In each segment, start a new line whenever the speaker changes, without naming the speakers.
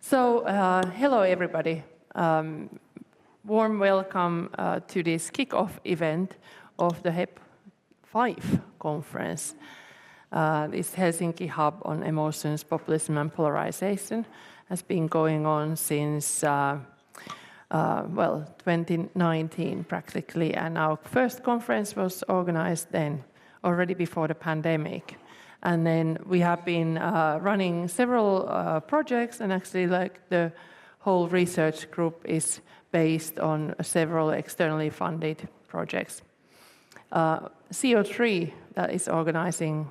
So, hello everybody. Warm welcome to this kick-off event of the HEP 5 conference. This Helsinki hub on emotions, populism and polarization has been going on since 2019 practically, and our first conference was organized then, already before the pandemic. And then we have been running several projects, and actually the whole research group is based on several externally funded projects. CO3 that is organizing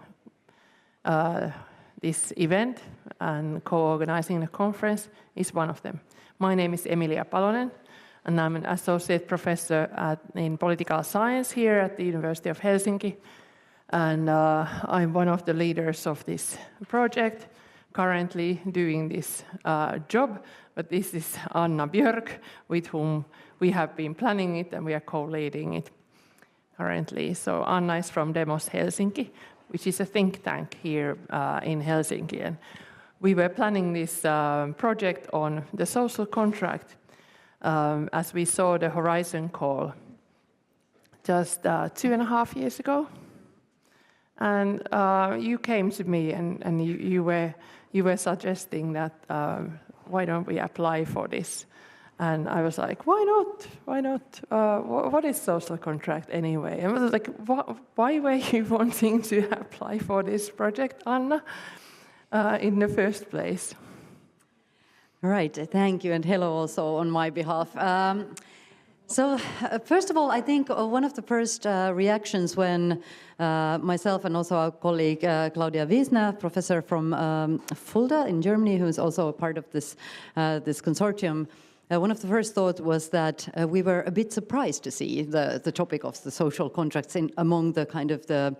this event and co-organizing the conference is one of them. My name is Emilia Palonen, and I'm an associate professor in political science here at the University of Helsinki. And I'm one of the leaders of this project, currently doing this job. But this is Anna Björk, with whom we have been planning it, and we are co-leading it currently. So Anna is from Demos Helsinki, which is a think tank here in Helsinki. And we were planning this project on the social contract as we saw the Horizon call just 2.5 years ago. And you came to me and you were suggesting that why don't we apply for this? And I was like, why not? Why not? What is social contract anyway? And I was like, why were you wanting to apply for this project, Anna, in the first place?
All right, thank you, and hello also on my behalf. So first of all, I think one of the first reactions when myself and also our colleague Claudia Wiesner, professor from Fulda in Germany, who is also a part of this consortium, one of the first thoughts was that we were a bit surprised to see the topic of the social contracts among the kind of the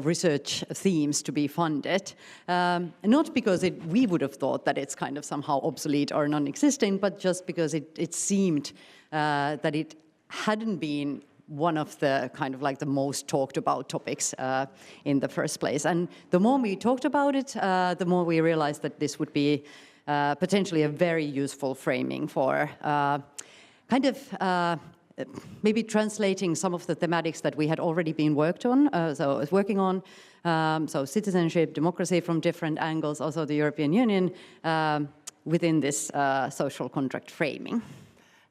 research themes to be funded, not because we would have thought that it's kind of somehow obsolete or non-existent, but just because it seemed that it hadn't been one of the kind of like the most talked about topics in the first place. And the more we talked about it, the more we realized that this would be potentially a very useful framing for kind of maybe translating some of the thematics that we had already been working on, so citizenship, democracy from different angles, also the European Union within this social contract framing.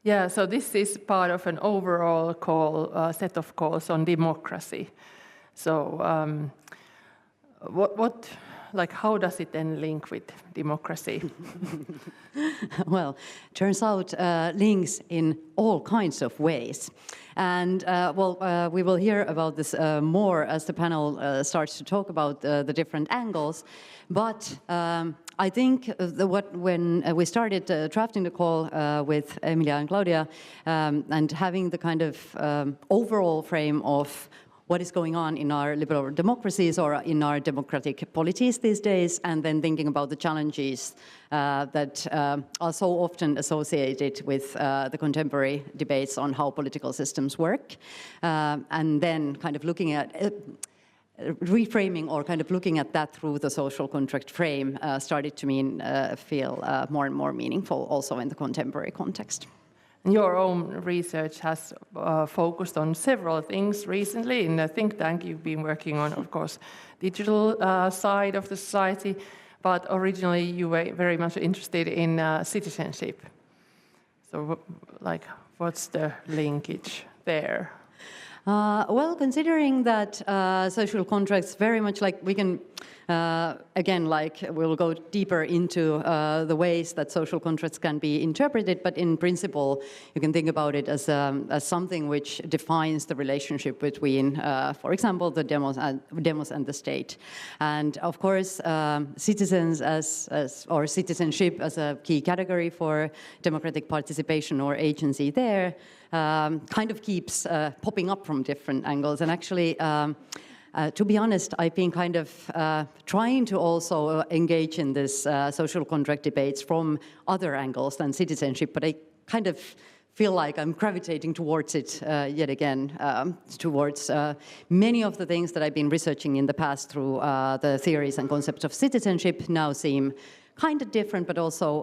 Yeah, so this is part of an overall set of calls on democracy. So how does it then link with democracy?
Well, turns out links in all kinds of ways. And we will hear about this more as the panel starts to talk about the different angles. But I think when we started drafting the call with Emilia and Claudia and having the kind of overall frame of what is going on in our liberal democracies or in our democratic polities these days, and then thinking about the challenges that are so often associated with the contemporary debates on how political systems work, and then kind of looking at reframing or kind of looking at that through the social contract frame started to feel more and more meaningful also in the contemporary context.
Your own research has focused on several things recently. In the think tank, you've been working on, of course, digital side of the society, but originally you were very much interested in citizenship. So, what's the linkage there?
Well, considering that social contracts very much we can, again, we'll go deeper into the ways that social contracts can be interpreted, but in principle, you can think about it as something which defines the relationship between, for example, the demos and the state. And of course, citizens or citizenship as a key category for democratic participation or agency there kind of keeps popping up from different angles. And actually, to be honest, I've been kind of trying to also engage in this social contract debates from other angles than citizenship, but I kind of feel like I'm gravitating towards it yet again, towards many of the things that I've been researching in the past through the theories and concepts of citizenship now seem kind of different, but also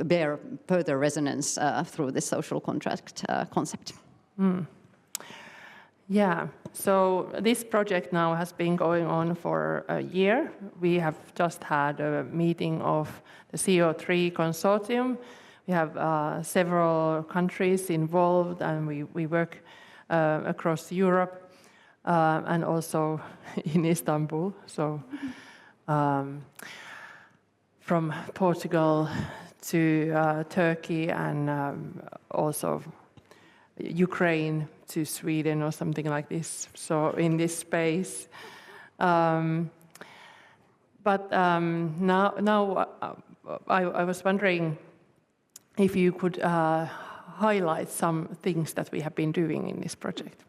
bear further resonance through this social contract concept.
Yeah, so this project now has been going on for a year. We have just had a meeting of the CO3 consortium. We have several countries involved, and we work across Europe and also in Istanbul. So from Portugal to Turkey and also Ukraine to Sweden or something like this. So in this space. But now I was wondering if you could highlight some things that we have been doing in this project.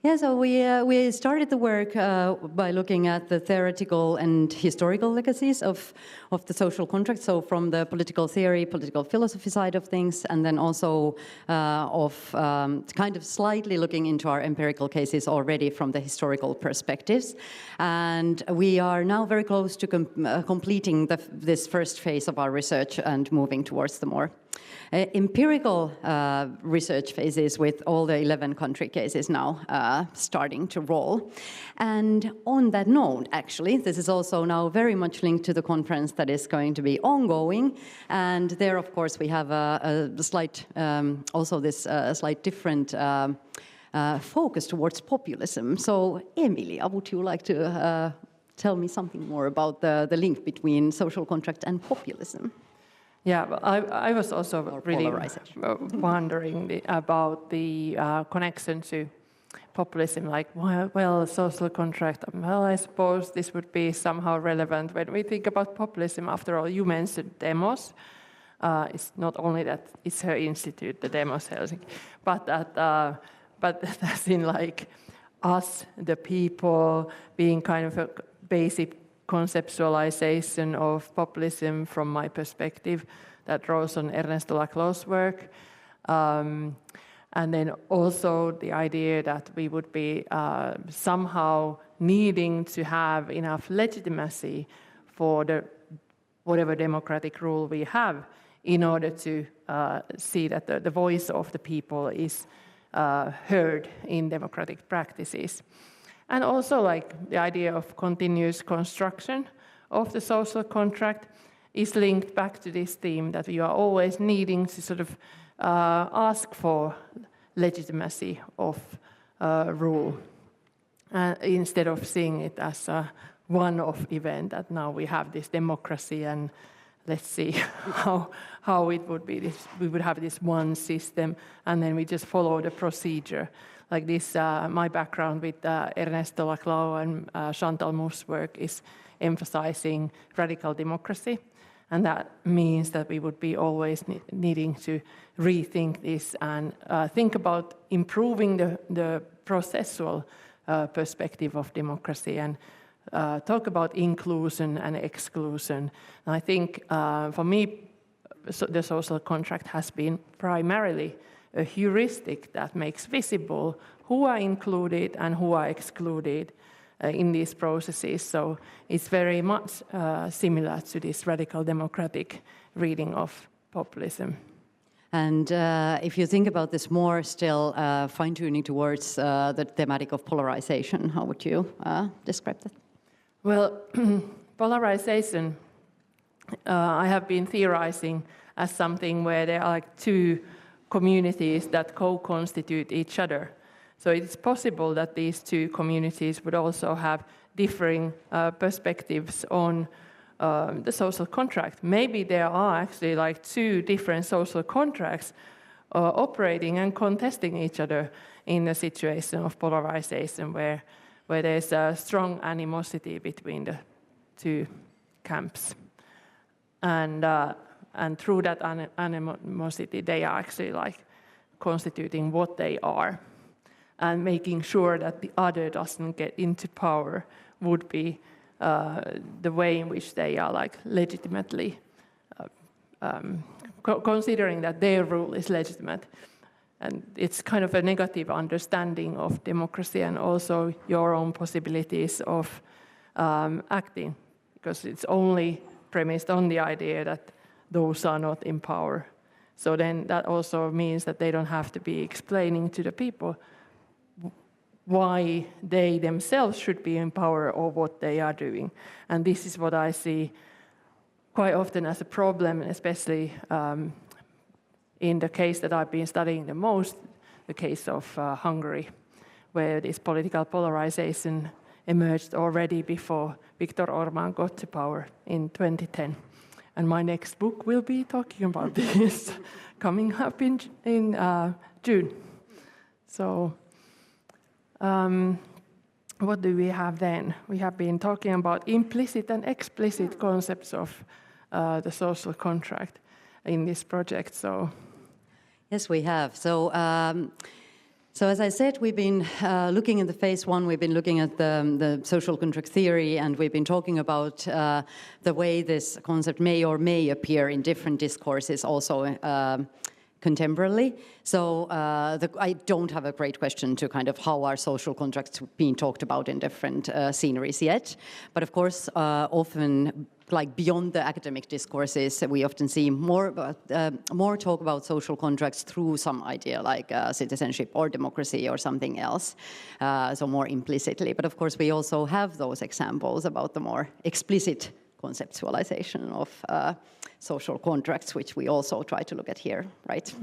Yeah, so we started the work by looking at the theoretical and historical legacies of the social contract, so from the political theory, political philosophy side of things, and then also kind of slightly looking into our empirical cases already from the historical perspectives. And we are now very close to completing this first phase of our research and moving towards the more empirical research phases with all the 11 country cases now starting to roll. And on that note, actually, this is also now very much linked to the conference that is going to be ongoing. And there, of course, we have a slight, also this slight different focus towards populism. So, Emilia, would you like to tell me something more about the link between social contract and populism?
Yeah, well, I was also really wondering about the connection to populism, like, well, social contract, well, I suppose this would be somehow relevant when we think about populism. After all, you mentioned Demos. It's not only that it's her institute, the Demos Helsinki, but that's in like us, the people, being kind of a basic conceptualization of populism from my perspective that draws on Ernesto Laclau's work. And then also the idea that we would be somehow needing to have enough legitimacy for whatever democratic rule we have in order to see that the voice of the people is heard in democratic practices. And also, like, the idea of continuous construction of the social contract is linked back to this theme that we are always needing to sort of ask for legitimacy of rule, instead of seeing it as a one-off event, that now we have this democracy and let's see how it would be. We would have this one system and then we just follow the procedure. Like this, my background with Ernesto Laclau and Chantal Mousse' work is emphasizing radical democracy. And that means that we would be always needing to rethink this and think about improving the processual perspective of democracy and talk about inclusion and exclusion. And I think for me, the social contract has been primarily a heuristic that makes visible who are included and who are excluded in these processes. So it's very much similar to this radical democratic reading of populism.
And if you think about this more still fine-tuning towards the thematic of polarization, how would you describe that?
Well, polarization, I have been theorizing as something where there are like two communities that co-constitute each other. So it's possible that these two communities would also have differing perspectives on the social contract. Maybe there are actually like two different social contracts operating and contesting each other in a situation of polarization where there's a strong animosity between the two camps. And through that animosity, they are actually like constituting what they are. And making sure that the other doesn't get into power would be the way in which they are like legitimately considering that their rule is legitimate. And it's kind of a negative understanding of democracy and also your own possibilities of acting, because it's only premised on the idea that those are not in power. So then that also means that they don't have to be explaining to the people why they themselves should be in power or what they are doing. And this is what I see quite often as a problem, especially in the case that I've been studying the most, the case of Hungary, where this political polarization emerged already before Viktor Orbán got to power in 2010. And my next book will be talking about this, coming up in June. So what do we have then? We have been talking about implicit and explicit concepts of the social contract in this project. So,
yes, we have. So, so as I said, we've been looking at the phase one. We've been looking at the social contract theory, and we've been talking about the way this concept may or may appear in different discourses, also contemporarily. So I don't have a great question to kind of how are social contracts being talked about in different sceneries yet. But of course, often, like beyond the academic discourses, we often see more talk about social contracts through some idea like citizenship or democracy or something else, so more implicitly. But of course, we also have those examples about the more explicit conceptualization of social contracts, which we also try to look at here, right?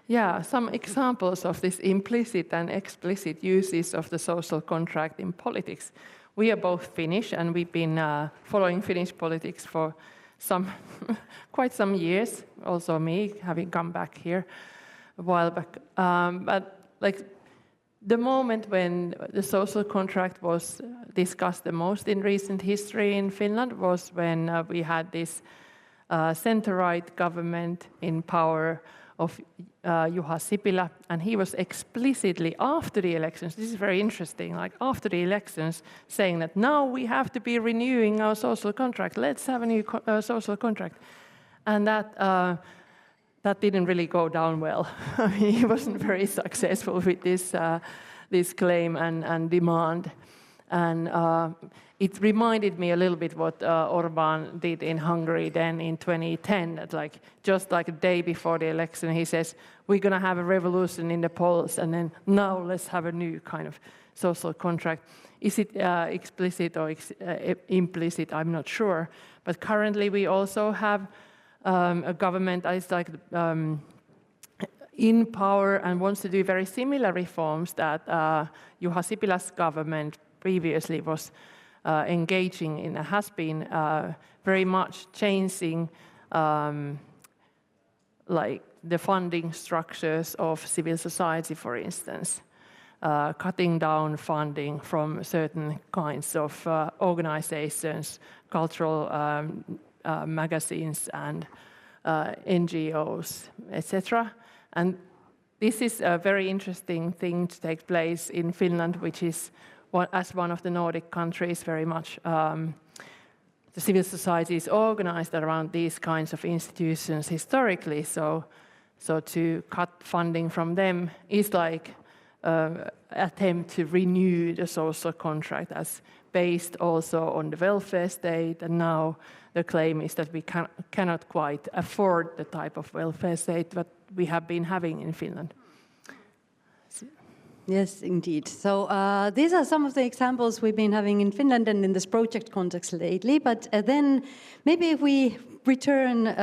Yeah, some examples of this implicit and explicit uses of the social contract in politics. We are both Finnish, and we've been following Finnish politics for quite some years. Also me, having come back here a while back. But like the moment when the social contract was discussed the most in recent history in Finland was when we had this center-right government in power of Juha Sipilä, and he was explicitly after the elections, this is very interesting, like after the elections, saying that now we have to be renewing our social contract, let's have a new social contract. And that didn't really go down well. I mean, he wasn't very successful with this claim and demand. And it reminded me a little bit what Orbán did in Hungary then in 2010, that like just like a day before the election, he says, we're going to have a revolution in the polls, and then now let's have a new kind of social contract. Is it explicit or implicit? I'm not sure. But currently we also have a government that is like in power and wants to do very similar reforms that Juha Sipilä's government previously was engaging in, has been very much changing like the funding structures of civil society, for instance, cutting down funding from certain kinds of organizations, cultural magazines and NGOs, etc. And this is a very interesting thing to take place in Finland, which is, as one of the Nordic countries, very much the civil society is organized around these kinds of institutions historically. So to cut funding from them is like an attempt to renew the social contract as based also on the welfare state. And now the claim is that we cannot quite afford the type of welfare state that we have been having in Finland.
Yes, indeed. So these are some of the examples we've been having in Finland and in this project context lately. But then maybe if we return,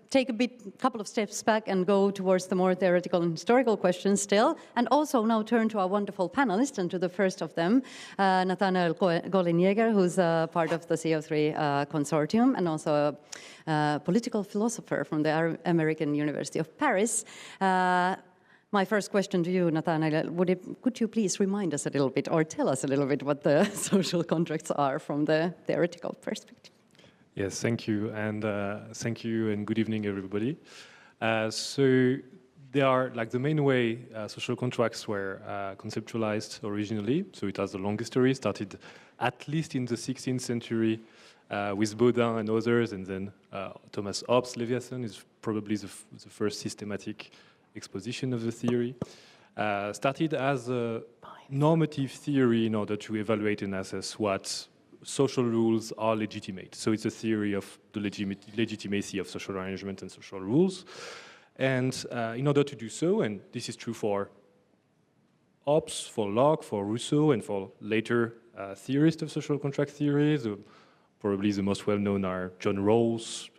take a couple of steps back and go towards the more theoretical and historical questions still, and also now turn to our wonderful panelists and to the first of them, Nathanael Golin-Jäger, who's part of the CO3 consortium and also a political philosopher from the American University of Paris. My first question to you, Nathanael, could you please remind us a little bit or tell us a little bit what the social contracts are from the theoretical perspective?
Yes, thank you, and good evening, everybody. So they are like the main way social contracts were conceptualized originally. So it has a long history, started at least in the 16th century with Baudin and others, and then Thomas Hobbes' Leviathan is probably the first systematic exposition of the theory. Started as a normative theory in order to evaluate and assess what social rules are legitimate. So it's a theory of the legitimacy of social arrangement and social rules. And in order to do so, and this is true for Hobbes, for Locke, for Rousseau, and for later theorists of social contract theories, probably the most well-known are John Rawls,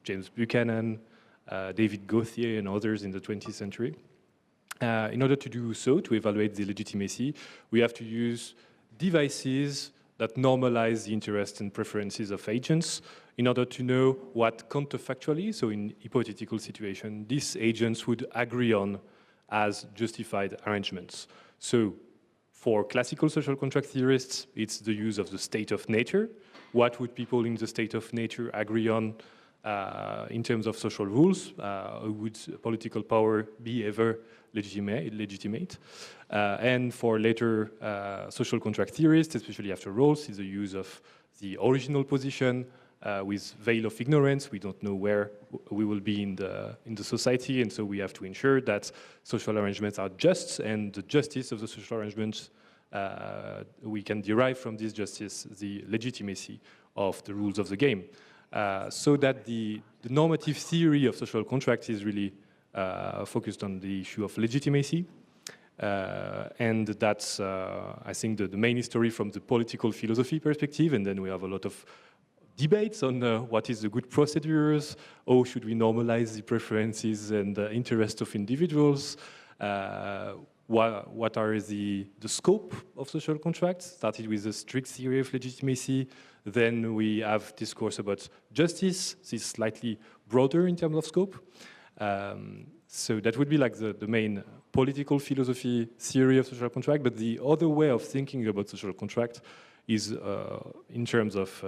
James Buchanan, David Gauthier, and others in the 20th century. In order to do so, to evaluate the legitimacy, we have to use devices that normalize the interests and preferences of agents in order to know what counterfactually, so in hypothetical situation, these agents would agree on as justified arrangements. So for classical social contract theorists, it's the use of the state of nature. What would people in the state of nature agree on in terms of social rules? Would political power be ever legitimate? And for later social contract theorists, especially after Rawls, is the use of the original position with veil of ignorance. We don't know where we will be in the society, and so we have to ensure that social arrangements are just, and the justice of the social arrangements, we can derive from this justice the legitimacy of the rules of the game. So that the normative theory of social contract is really focused on the issue of legitimacy. And that's, I think, the main history from the political philosophy perspective. And then we have a lot of debates on what is the good procedures, how should we normalize the preferences and interests of individuals, what are the scope of social contracts, started with a strict theory of legitimacy. Then we have discourse about justice. This is slightly broader in terms of scope. So that would be like the main political philosophy theory of social contract. But the other way of thinking about social contract is in terms of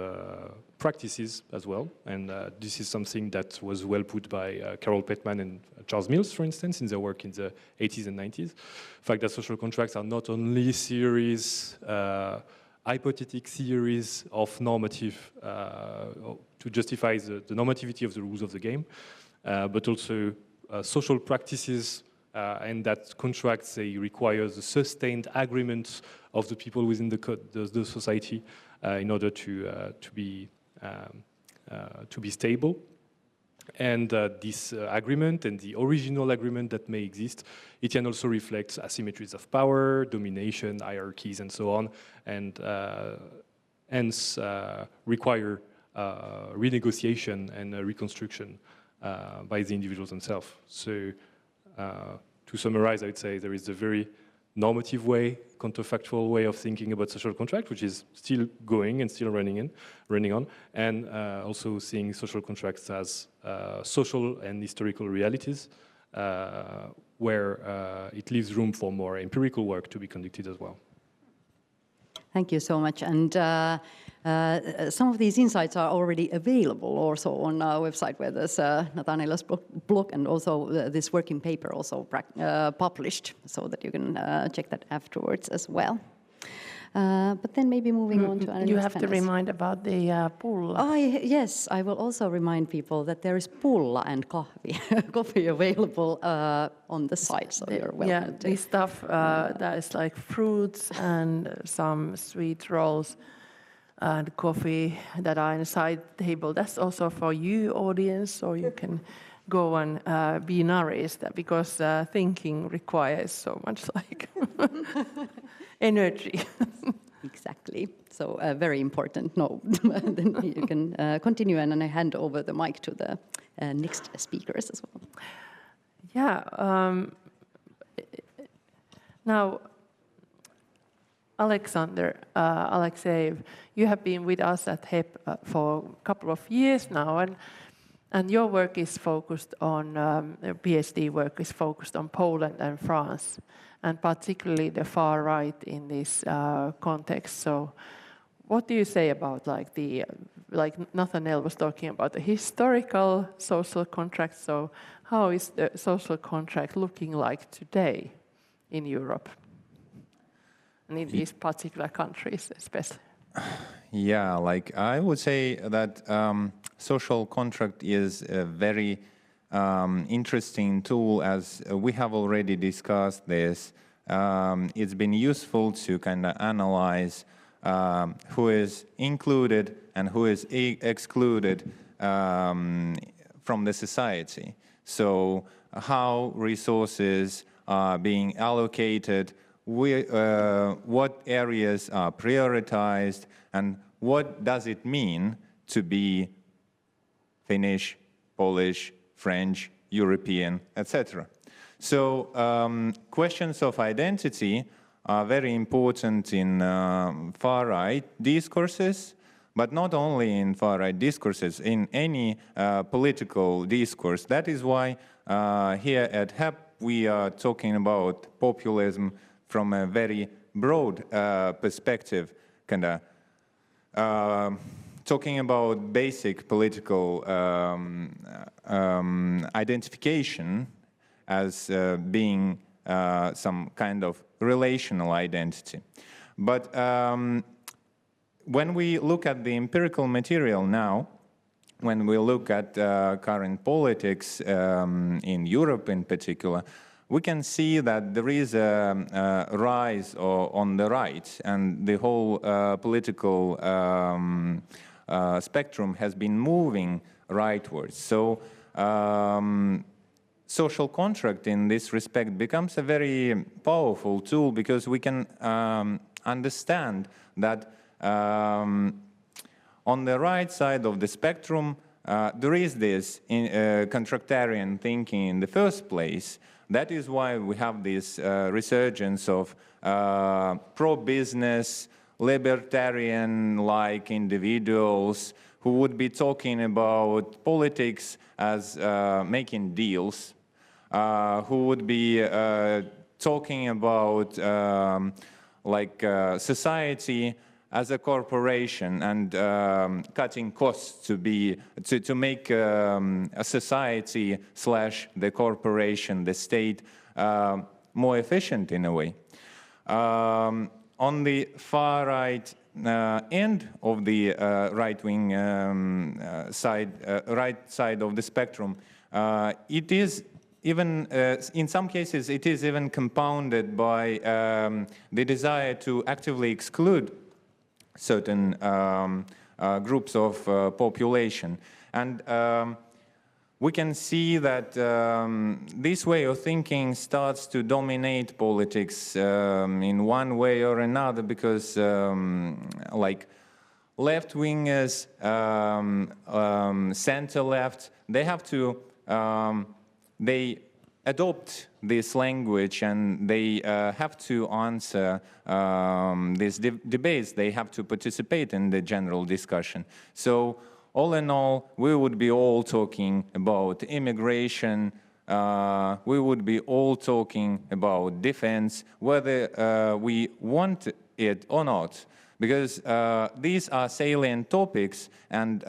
practices as well. And this is something that was well put by Carol Petman and Charles Mills, for instance, in their work in the 80s and 90s. The fact that social contracts are not only theories, hypothetic theories of normative, to justify the normativity of the rules of the game, but also social practices, and that contracts, they require the sustained agreement of the people within the society in order to be stable. And this agreement and the original agreement that may exist, it can also reflect asymmetries of power, domination, hierarchies, and so on, and hence require renegotiation and reconstruction by the individuals themselves. So to summarize, I would say there is a very normative way, counterfactual way of thinking about social contract, which is still going and still running on, and also seeing social contracts as social and historical realities, where it leaves room for more empirical work to be conducted as well.
Thank you so much. And some of these insights are already available also on our website, where there's Nathaniela's blog, and also this working paper also published, so that you can check that afterwards as well. But then maybe moving on to
you have to remind about the pulla.
Oh, yes, I will also remind people that there is pulla and coffee available on the site, so you're welcome.
Yeah, this stuff that is like fruits and some sweet rolls and coffee that are in a side table. That's also for you, audience, so you can go and be nourished, because thinking requires so much like energy.
Exactly. So very important. No, then you can continue, and I hand over the mic to the next speakers as well.
Yeah. Now, Alexander Alexeyev, you have been with us at HEP for a couple of years now, and your work is focused on, PhD work is focused on Poland and France, and particularly the far right in this context. So what do you say about like the like Nathaniel was talking about, the historical social contract. So how is the social contract looking like today in Europe? And in these particular countries especially.
Yeah, like I would say that social contract is a very interesting tool, as we have already discussed this. It's been useful to kind of analyze who is included and who is excluded from the society. So how resources are being allocated, what areas are prioritized, and what does it mean to be Finnish, Polish, French, European, etc. So questions of identity are very important in far-right discourses, but not only in far-right discourses, in any political discourse. That is why here at HEP we are talking about populism from a very broad perspective, kind of talking about basic political identification as being some kind of relational identity. But when we look at the empirical material now, when we look at current politics in Europe in particular, we can see that there is a rise on the right, and the whole political spectrum has been moving rightwards. So social contract in this respect becomes a very powerful tool, because we can understand that on the right side of the spectrum there is this contractarian thinking in the first place. That is why we have this resurgence of pro-business, libertarian-like individuals who would be talking about politics as making deals, who would be talking about society as a corporation and cutting costs to make a society / the corporation, the state, more efficient in a way. On the far right end of the right-wing right side of the spectrum, it is even, in some cases, it is even compounded by the desire to actively exclude certain groups of population. And we can see that this way of thinking starts to dominate politics in one way or another, because like left-wingers, center-left, they have to, they adopt this language, and they have to answer these debates. They have to participate in the general discussion. So all in all, we would be all talking about immigration, we would be all talking about defense, whether we want it or not, because these are salient topics, and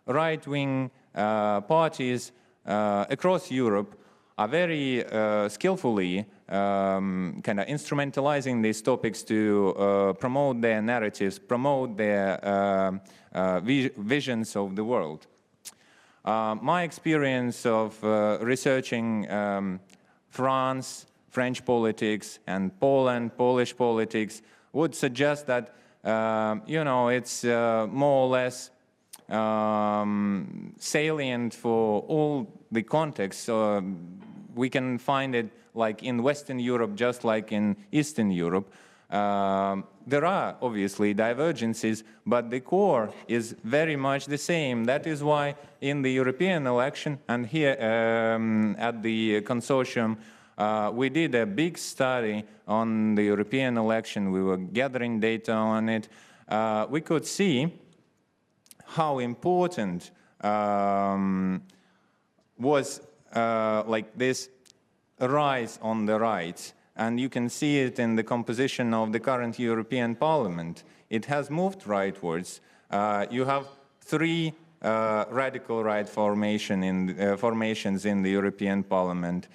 right-wing parties across Europe are very skillfully kind of instrumentalizing these topics to promote their narratives, promote their visions of the world. My experience of researching France, French politics, and Poland, Polish politics, would suggest that, you know, it's more or less salient for all the contexts. We can find it like in Western Europe, just like in Eastern Europe. There are obviously divergences, but the core is very much the same. That is why in the European election, and here at the consortium, we did a big study on the European election. We were gathering data on it. We could see how important was like this rise on the right. And you can see it in the composition of the current European Parliament. It has moved rightwards. You have three radical right formations in the European Parliament.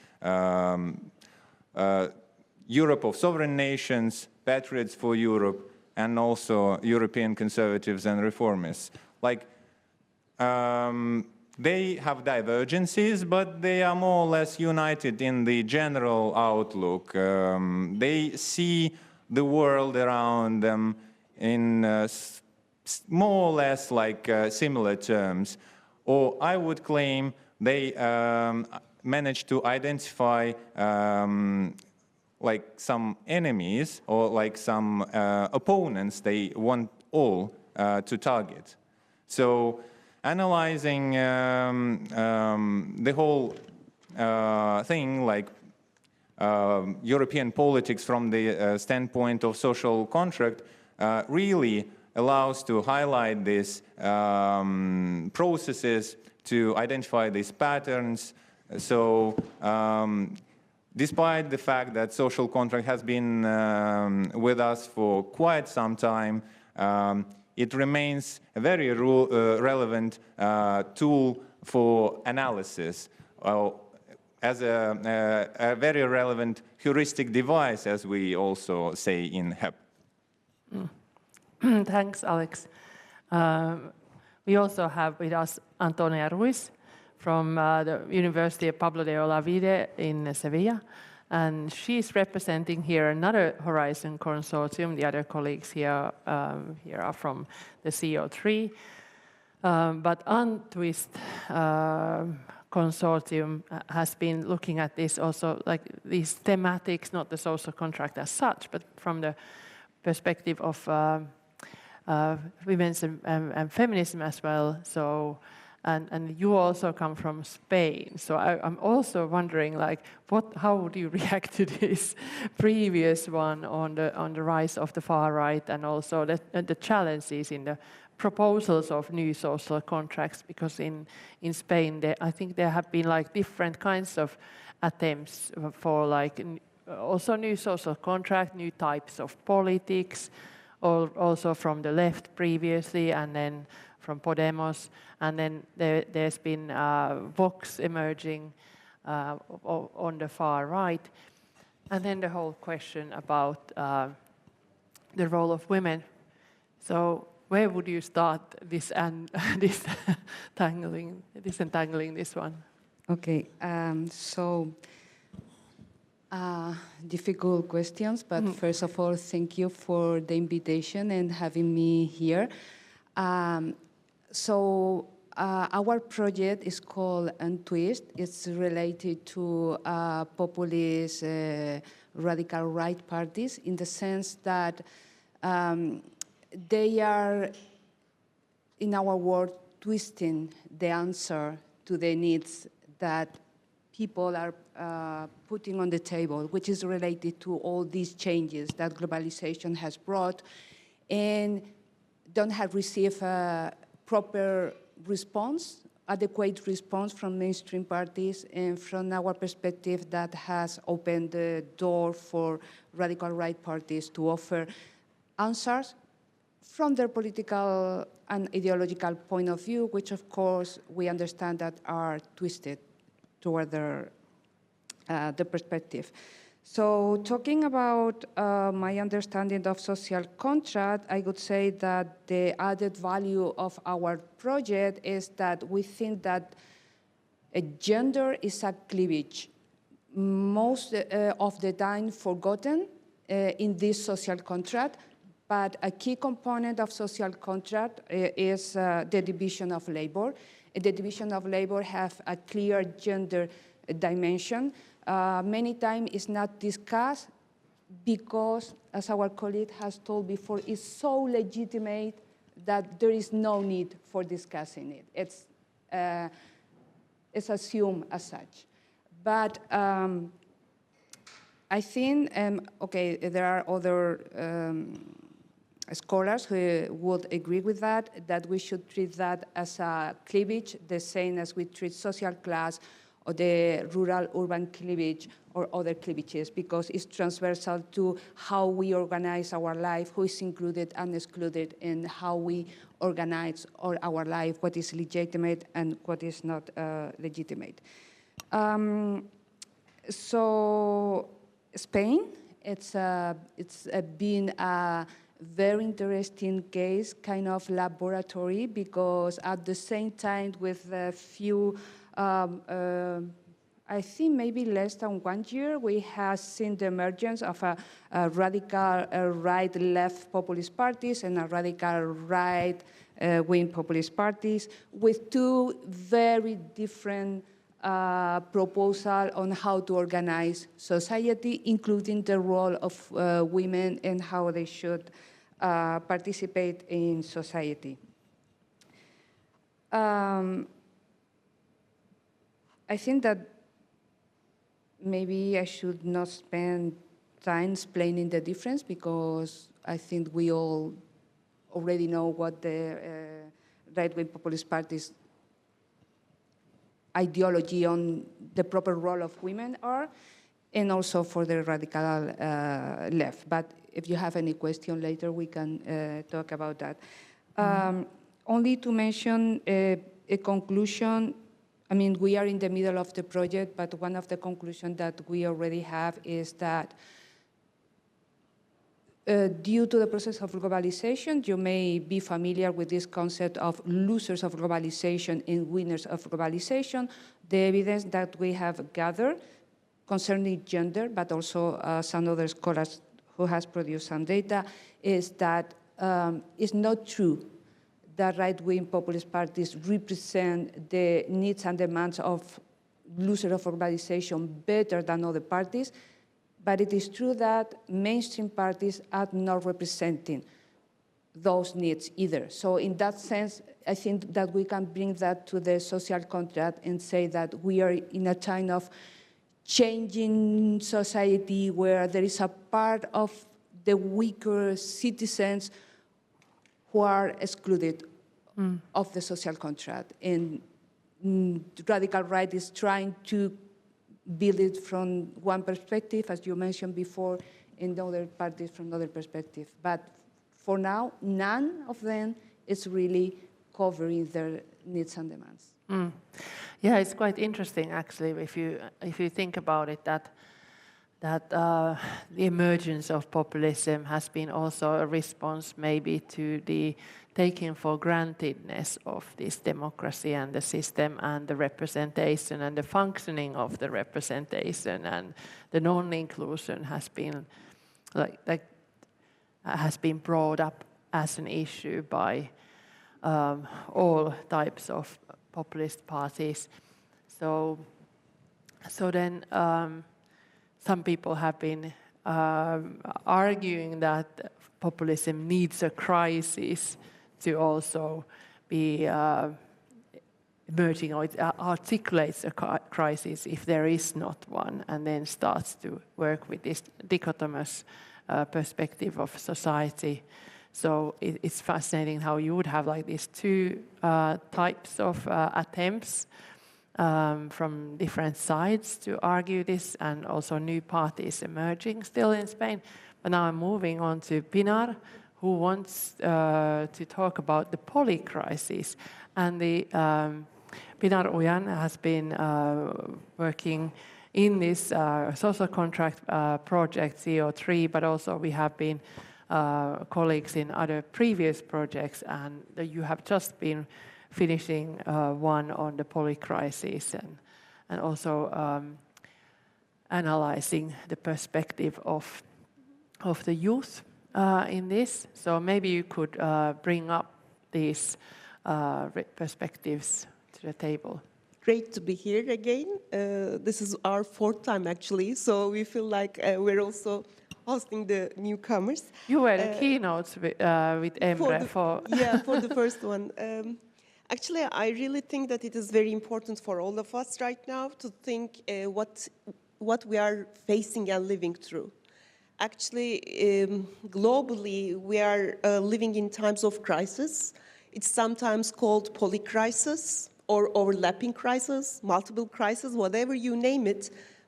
Europe of Sovereign Nations, Patriots for Europe, and also European Conservatives and Reformists. Like, they have divergences, but they are more or less united in the general outlook. They see the world around them in more or less like similar terms. Or I would claim they managed to identify like some enemies or like some opponents they want all to target. So analyzing the whole thing, like European politics from the standpoint of social contract, really allows to highlight these processes, to identify these patterns. So despite the fact that social contract has been with us for quite some time, it remains a very relevant tool for analysis, as a very relevant heuristic device, as we also say in HEP.
Thanks, Alex. We also have with us Antonia Ruiz from the University of Pablo de Olavide in Sevilla. And she's representing here another Horizon consortium. The other colleagues here, here are from the CO3. But UNTWIST consortium has been looking at this also, like these thematics, not the social contract as such, but from the perspective of women's and feminism as well. So, and you also come from Spain. So I'm also wondering, like, how would you react to this previous one on the rise of the far right, and also the challenges in the proposals of new social contracts? Because in Spain, I think there have been like different kinds of attempts for like also new social contract, new types of politics, or also from the left previously, and then from Podemos, and then there's been Vox emerging on the far right, and then the whole question about the role of women. So where would you start disentangling this one?
Okay, difficult questions, but first of all, thank you for the invitation and having me here. Our project is called UNTWIST. It's related to populist radical right parties, in the sense that they are, in our world, twisting the answer to the needs that people are putting on the table, which is related to all these changes that globalization has brought, and don't have received a proper response, adequate response from mainstream parties, and from our perspective, that has opened the door for radical right parties to offer answers from their political and ideological point of view, which of course we understand that are twisted toward the perspective. So talking about my understanding of social contract, I would say that the added value of our project is that we think that a gender is a cleavage, most of the time forgotten in this social contract, but a key component of social contract is the division of labor. The division of labor have a clear gender dimension. Many times it's not discussed because, as our colleague has told before, it's so legitimate that there is no need for discussing it. It's assumed as such. But I think, okay, there are other scholars who would agree with that we should treat that as a cleavage, the same as we treat social class or the rural-urban cleavage or other cleavages, because it's transversal to how we organize our life, who is included and excluded, and how we organize our life, what is legitimate and what is not legitimate. So Spain, it's been a very interesting case, kind of laboratory, because at the same time with a few, I think maybe less than 1 year, we have seen the emergence of a radical right-left populist parties and a radical right-wing populist parties with two very different proposals on how to organize society, including the role of women and how they should participate in society. I think that maybe I should not spend time explaining the difference, because I think we all already know what the right-wing populist parties' ideology on the proper role of women are, and also for the radical left. But if you have any question later, we can talk about that. Only to mention a conclusion. I mean, we are in the middle of the project, but one of the conclusions that we already have is that due to the process of globalization, you may be familiar with this concept of losers of globalization and winners of globalization. The evidence that we have gathered concerning gender, but also some other scholars who has produced some data, is that it's not true that right-wing populist parties represent the needs and demands of losers of globalization better than other parties, but it is true that mainstream parties are not representing those needs either. So in that sense, I think that we can bring that to the social contract and say that we are in a time of changing society where there is a part of the weaker citizens who are excluded of the social contract. And radical right is trying to build it from one perspective, as you mentioned before, and the other parties from another perspective. But for now, none of them is really covering their needs and demands.
Yeah, it's quite interesting actually if you think about it, that the emergence of populism has been also a response maybe to the taking for grantedness of this democracy and the system and the representation and the functioning of the representation, and the non-inclusion has been has been brought up as an issue by all types of populist parties. So then some people have been arguing that populism needs a crisis to also be emerging, or it articulates a crisis if there is not one, and then starts to work with this dichotomous perspective of society. So it's fascinating how you would have like these two types of attempts from different sides to argue this, and also new parties emerging still in Spain. But now I'm moving on to Pinar, who wants to talk about the polycrisis. And the Pinar Uyan has been working in this social contract project CO3, but also we have been colleagues in other previous projects, and you have just been finishing one on the polycrisis, and also analyzing the perspective of the youth in this. So maybe you could bring up these perspectives to the table.
Great to be here again. This is our fourth time actually, so we feel like we're also hosting the newcomers.
You were the keynotes with Emre for
the first one. Actually, I really think that it is very important for all of us right now to think what we are facing and living through. Actually, globally, we are living in times of crisis. It's sometimes called polycrisis or overlapping crises, multiple crises, whatever you name it.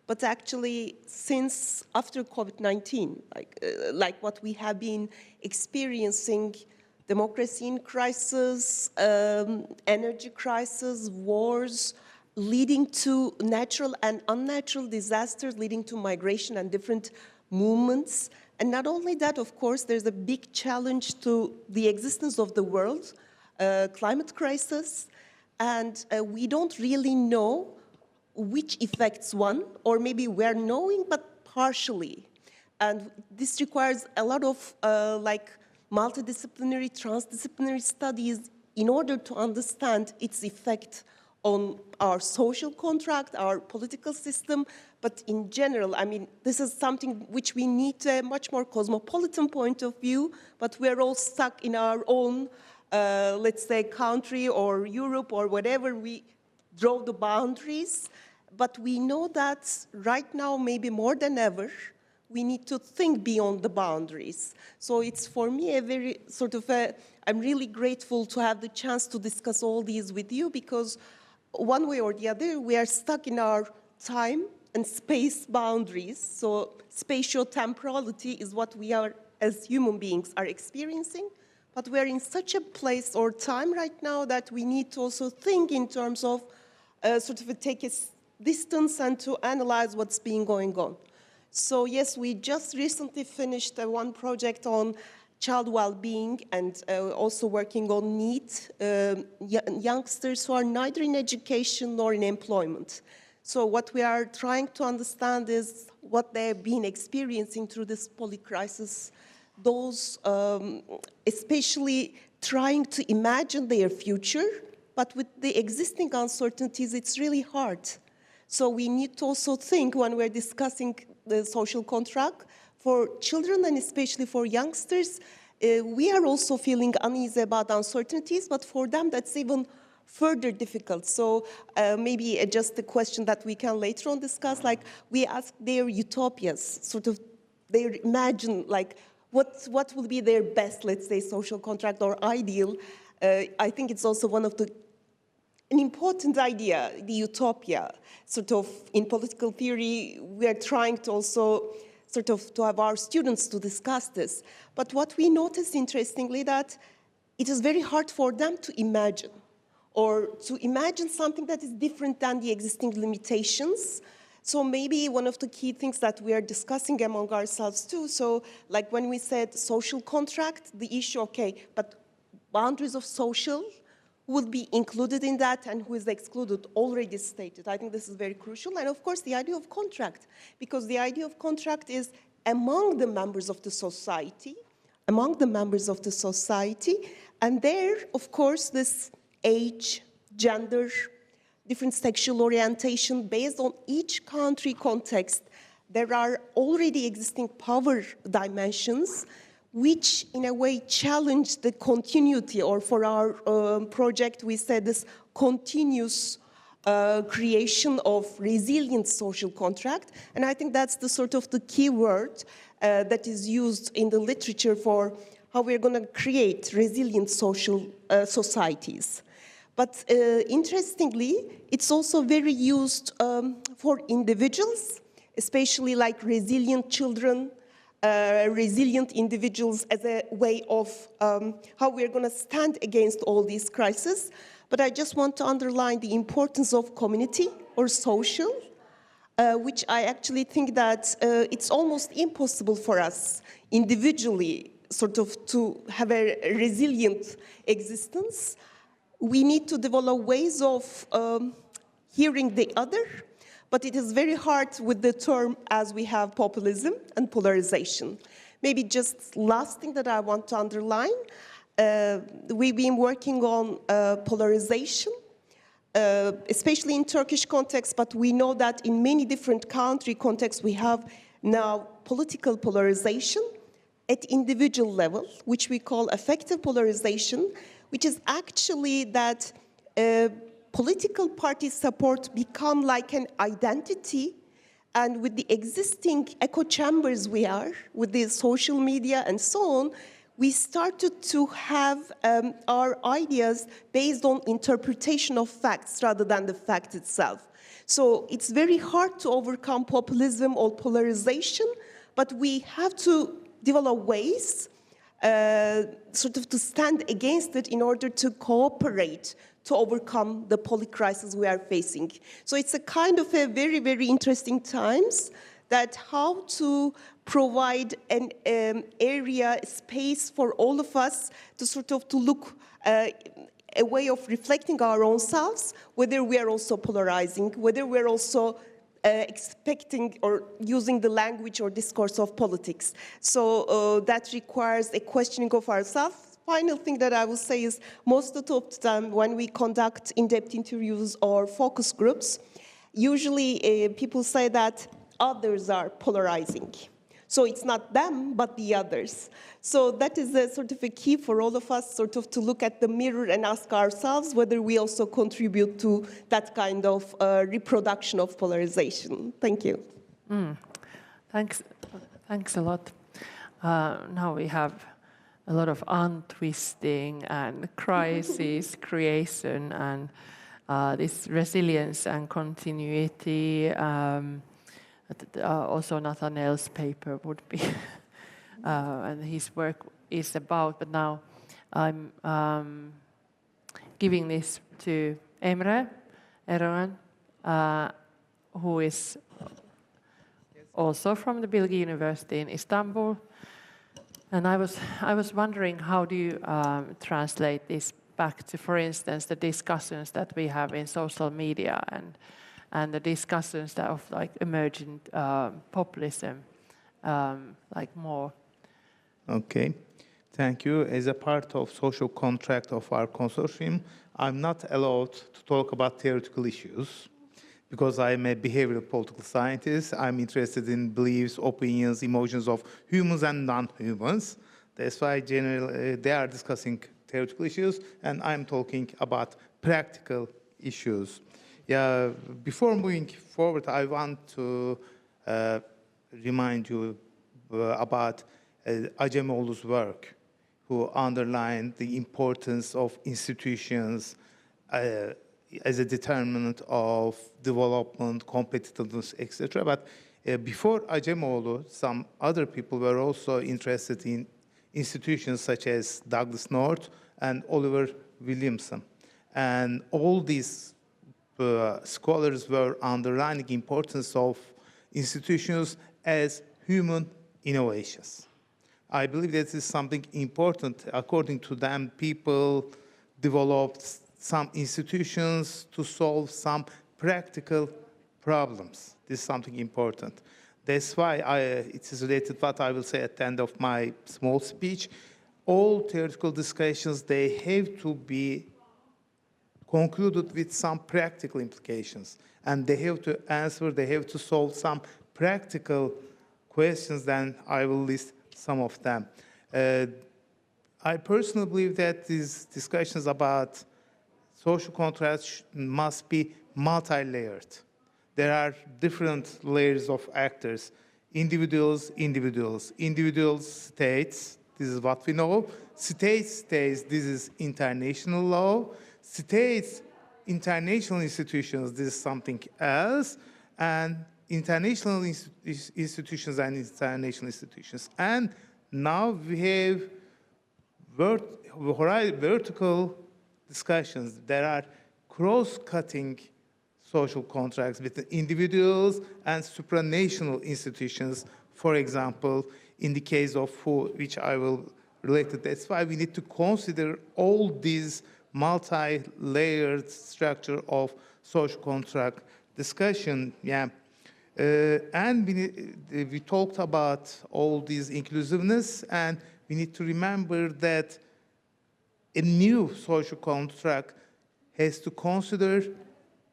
But actually, since after COVID-19, like what we have been experiencing, democracy in crisis, energy crisis, wars, leading to natural and unnatural disasters, leading to migration and different movements. And not only that, of course, there's a big challenge to the existence of the world, climate crisis, and we don't really know which effects one, or maybe we're knowing, but partially. And this requires a lot of multidisciplinary, transdisciplinary studies in order to understand its effect on our social contract, our political system, but in general, I mean, this is something which we need a much more cosmopolitan point of view, but we're all stuck in our own, let's say, country or Europe or whatever we draw the boundaries. But we know that right now, maybe more than ever, we need to think beyond the boundaries. So it's for me a very I'm really grateful to have the chance to discuss all these with you, because one way or the other, we are stuck in our time and space boundaries. So spatio-temporality is what we are, as human beings, are experiencing. But we're in such a place or time right now that we need to also think in terms of take a distance and to analyze what's been going on. So yes, we just recently finished one project on child well-being and also working on NEET, youngsters who are neither in education nor in employment. So what we are trying to understand is what they've been experiencing through this poly-crisis, those especially trying to imagine their future, but with the existing uncertainties, it's really hard. So we need to also think when we're discussing the social contract for children and especially for youngsters, we are also feeling uneasy about uncertainties, but for them that's even further difficult. So maybe just a question that we can later on discuss, like we ask their utopias, they imagine like what will be their best, let's say, social contract or ideal. I think it's also one of an important idea, the utopia. In political theory, we are trying to also to have our students to discuss this. But what we noticed, interestingly, that it is very hard for them to imagine, or to imagine something that is different than the existing limitations. So maybe one of the key things that we are discussing among ourselves too, so like when we said social contract, the issue, okay, but boundaries of social would be included in that, and who is excluded, already stated. I think this is very crucial. And of course, the idea of contract, because the idea of contract is among the members of the society, and there, of course, this age, gender, different sexual orientation, based on each country context, there are already existing power dimensions which in a way challenge the continuity, or for our project we said this continuous creation of resilient social contract. And I think that's the key word that is used in the literature for how we're going to create resilient social societies. But interestingly, it's also very used for individuals, especially like resilient children, resilient individuals, as a way of how we're going to stand against all these crises. But I just want to underline the importance of community or social, which I actually think that it's almost impossible for us individually to have a resilient existence. We need to develop ways of hearing the other, but it is very hard with the term as we have populism and polarization. Maybe just last thing that I want to underline, we've been working on polarization, especially in Turkish context, but we know that in many different country contexts we have now political polarization at individual level, which we call affective polarization, which is actually that political party support become like an identity, and with the existing echo chambers we are, with the social media and so on, we started to have our ideas based on interpretation of facts rather than the fact itself. So it's very hard to overcome populism or polarization, but we have to develop ways sort of to stand against it in order to cooperate to overcome the crisis we are facing. So it's a kind of a very, very interesting times that how to provide an area, space for all of us to sort of to look a way of reflecting our own selves, whether we are also polarizing, whether we're also expecting or using the language or discourse of politics. So that requires a questioning of ourselves. Final thing that I will say is most of the time when we conduct in-depth interviews or focus groups, usually people say that others are polarizing. So it's not them, but the others. So that is a sort of a key for all of us sort of to look at the mirror and ask ourselves whether we also contribute to that kind of reproduction of polarization. Thank you.
Thanks a lot. Now we have a lot of untwisting and crisis creation and this resilience and continuity. Also Nathaniel's paper would be, and his work is about, but now I'm giving this to Emre Eronen, who is also from the Bilgi University in Istanbul. And I was wondering, how do you translate this back to, for instance, the discussions that we have in social media and the discussions that of like emergent populism, like more.
Okay, thank you. As a part of social contract of our consortium, I'm not allowed to talk about theoretical issues because I'm a behavioral political scientist. I'm interested in beliefs, opinions, emotions of humans and non-humans. That's why generally they are discussing theoretical issues, and I'm talking about practical issues. Yeah, before moving forward, I want to remind you about Acemoğlu's work, who underlined the importance of institutions as a determinant of development, competitiveness, etc. But before Acemoğlu, some other people were also interested in institutions such as Douglas North and Oliver Williamson. And all these scholars were underlining the importance of institutions as human innovations. I believe that is something important. According to them, people developed some institutions to solve some practical problems. This is something important. That's why it is related to what I will say at the end of my small speech. All theoretical discussions, they have to be concluded with some practical implications. And they have to answer, they have to solve some practical questions, then I will list some of them. I personally believe that these discussions about social contracts must be multi-layered. There are different layers of actors. Individuals, states, this is what we know. States, this is international law. States, international institutions, this is something else. And international institutions and international institutions. And now we have vertical discussions. There are cross-cutting social contracts with the individuals and supranational institutions, for example, in the case of food, which I will relate to. That's why we need to consider all these multi-layered structure of social contract discussion. Yeah. And we talked about all these inclusiveness, and we need to remember that a new social contract has to consider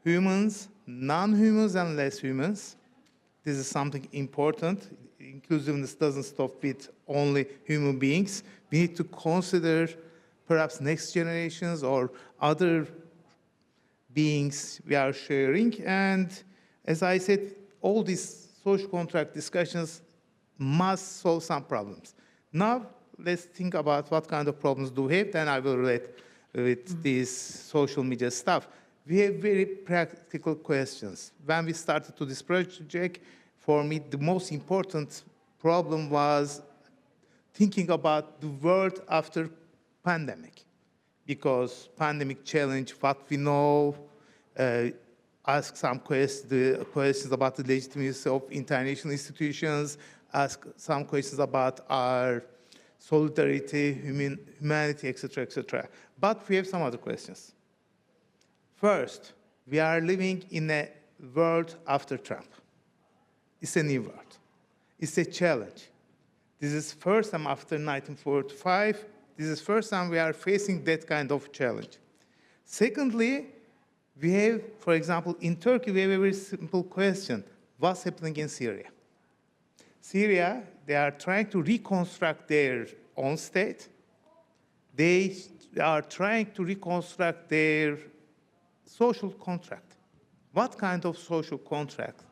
humans, non-humans, and less humans. This is something important. Inclusiveness doesn't stop with only human beings. We need to consider perhaps next generations or other beings we are sharing. And as I said, all these social contract discussions must solve some problems. Now, let's think about what kind of problems do we have, then I will relate with this social media stuff. We have very practical questions. When we started to this project, for me, the most important problem was thinking about the world after pandemic, because pandemic challenged what we know, ask some questions about the legitimacy of international institutions, ask some questions about our solidarity, humanity, etc., etc. But we have some other questions. First, we are living in a world after Trump. It's a new world. It's a challenge. This is first time after 1945. This is first time we are facing that kind of challenge. Secondly, we have, for example, in Turkey, we have a very simple question. What's happening in Syria? Syria, they are trying to reconstruct their own state. They are trying to reconstruct their social contract. What kind of social contract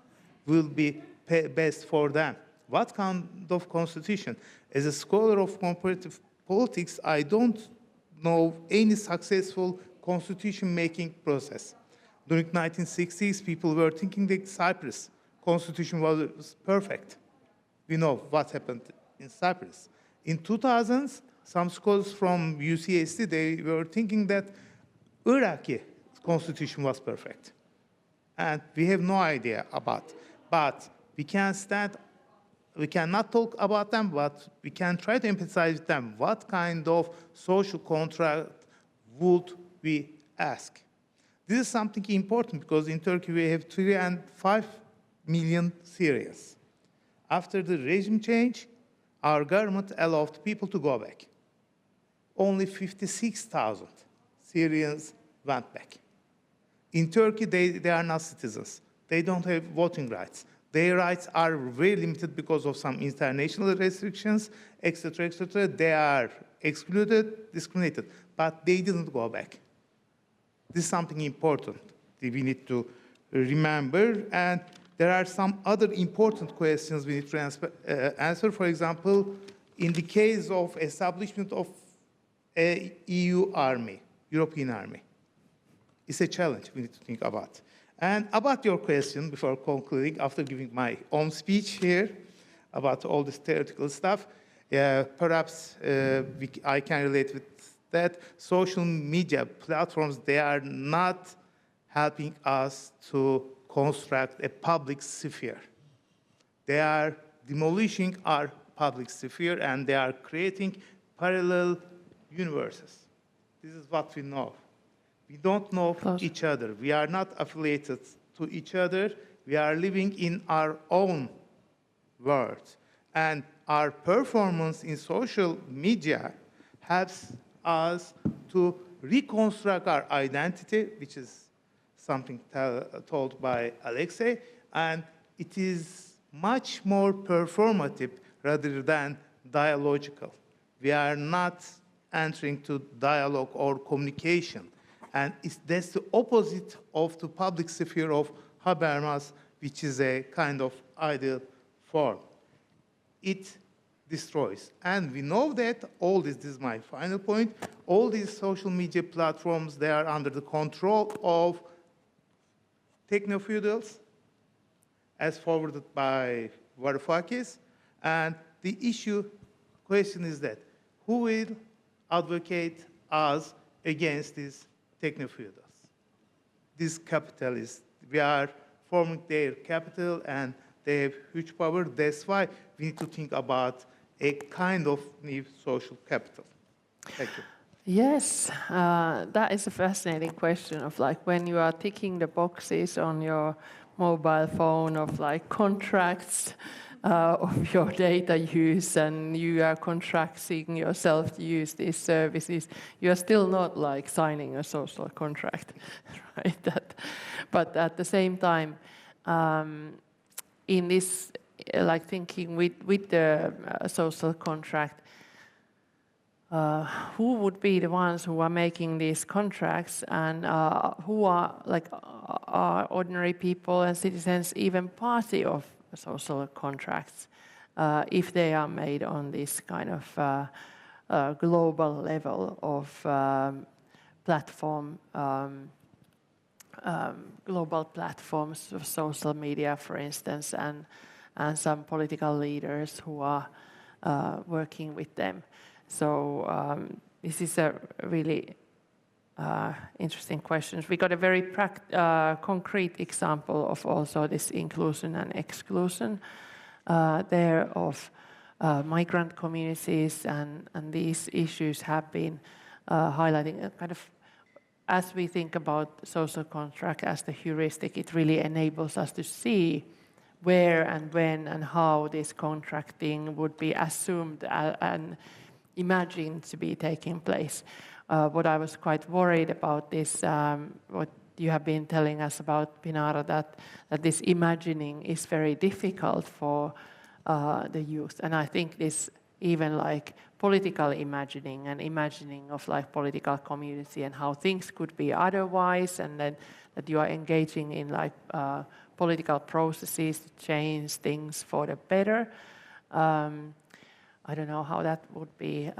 will be best for them? What kind of constitution? As a scholar of comparative politics, I don't know any successful constitution-making process. During the 1960s, people were thinking that Cyprus constitution was perfect. We know what happened in Cyprus. In 2000s, some scholars from UCSD, they were thinking that Iraqi constitution was perfect. And we have no idea about. But we cannot talk about them, but we can try to empathize with them. What kind of social contract would we ask? This is something important because in Turkey we have 3.5 million Syrians. After the regime change, our government allowed people to go back. Only 56,000 Syrians went back. In Turkey, they are not citizens. They don't have voting rights. Their rights are very limited because of some international restrictions, etc., etc. They are excluded, discriminated, but they didn't go back. This is something important that we need to remember, and there are some other important questions we need to answer. For example, in the case of establishment of an EU army, European army, it's a challenge we need to think about. And about your question, before concluding, after giving my own speech here about all this theoretical stuff, perhaps I can relate with that. Social media platforms, they are not helping us to construct a public sphere. They are demolishing our public sphere and they are creating parallel universes. This is what we know. We don't know each other. We are not affiliated to each other. We are living in our own world. And our performance in social media helps us to reconstruct our identity, which is something told by Alexei, and it is much more performative rather than dialogical. We are not entering to dialogue or communication. And that's the opposite of the public sphere of Habermas, which is a kind of ideal form. It destroys. And we know that all this is my final point, all these social media platforms, they are under the control of techno-feudals, as forwarded by Varoufakis. And the question is that, who will advocate us against these techno-feudals? These capitalists, we are forming their capital and they have huge power. That's why we need to think about a kind of new social capital. Thank you.
Yes, that is a fascinating question of like when you are ticking the boxes on your mobile phone of like contracts of your data use and you are contracting yourself to use these services, you are still not like signing a social contract, right? But at the same time, in this like thinking with the social contract, who would be the ones who are making these contracts and who are ordinary people and citizens even party of social contracts? if they are made on this kind of global level of global platforms of social media, for instance, and some political leaders who are working with them. So this is a really interesting question. We got a very concrete example of also this inclusion and exclusion there of migrant communities, and these issues have been highlighting kind of, as we think about social contract as the heuristic, it really enables us to see where and when and how this contracting would be assumed and imagined to be taking place. What I was quite worried about this, what you have been telling us about, Pinara, that this imagining is very difficult for the youth. And I think this even like political imagining and imagining of like political community and how things could be otherwise, and then that you are engaging in like political processes to change things for the better. I don't know how that would be,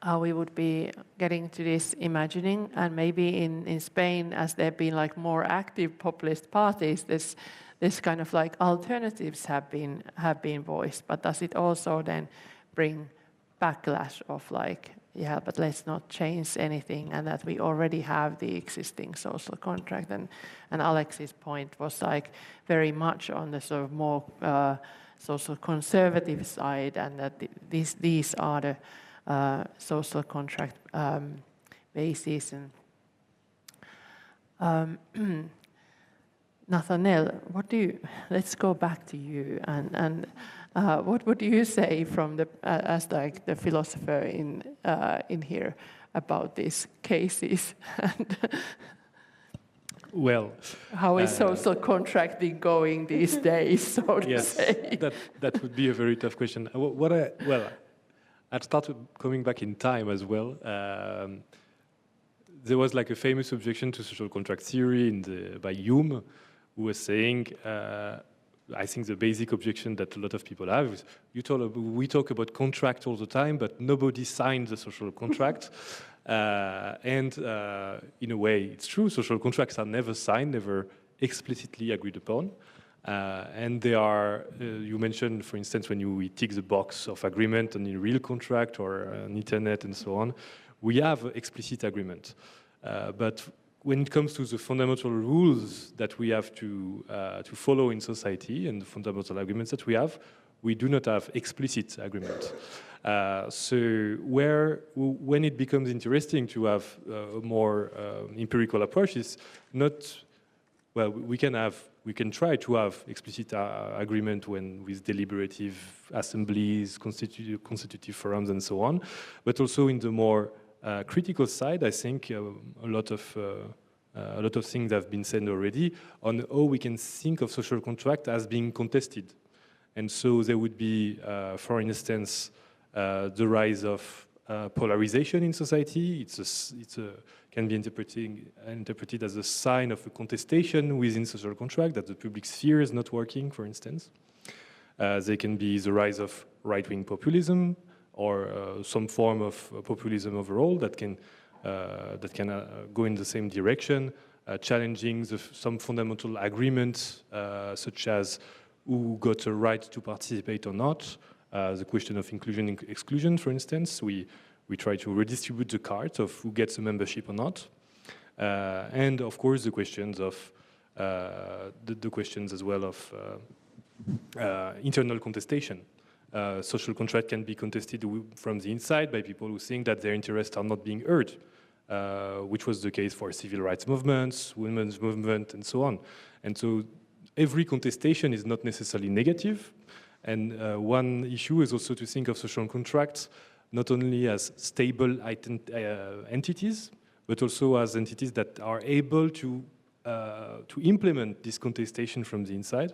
how we would be getting to this imagining. And maybe in Spain, as there have been like more active populist parties, this kind of like alternatives have been voiced. But does it also then bring backlash of like, yeah, but let's not change anything, and that we already have the existing social contract? And Alex's point was like very much on the sort of more social conservative side, and that these are the social contract bases. And Nathaniel, let's go back to you, and what would you say from as like the philosopher in here about these cases?
Well,
how is social contracting going these days, so to say?
That would be a very tough question. I'd start coming back in time as well. There was like a famous objection to social contract theory by Hume, who was saying, I think the basic objection that a lot of people have is, we talk about contract all the time, but nobody signs the social contract. In a way, it's true, social contracts are never signed, never explicitly agreed upon. And they are, you mentioned, for instance, when we tick the box of agreement on a real contract or on internet and so on, we have explicit agreement. But when it comes to the fundamental rules that we have to follow in society and the fundamental agreements that we do not have explicit agreement. So when it becomes interesting to have a more empirical approach is not, well, we can try to have explicit agreement with deliberative assemblies, constitutive forums, and so on, but also in the more critical side, I think a lot of things have been said already on how we can think of social contract as being contested. And so there would be, for instance, the rise of polarization in society. Can be interpreted as a sign of a contestation within social contract, that the public sphere is not working, for instance. There can be the rise of right-wing populism, or some form of populism overall that can go in the same direction, challenging some fundamental agreements, such as who got a right to participate or not. The question of inclusion and exclusion, for instance, we try to redistribute the cards of who gets a membership or not, and of course the questions of the questions as well of internal contestation. Social contract can be contested from the inside by people who think that their interests are not being heard, which was the case for civil rights movements, women's movement, and so on. And so every contestation is not necessarily negative. And one issue is also to think of social contracts not only as stable entities, but also as entities that are able to implement this contestation from the inside,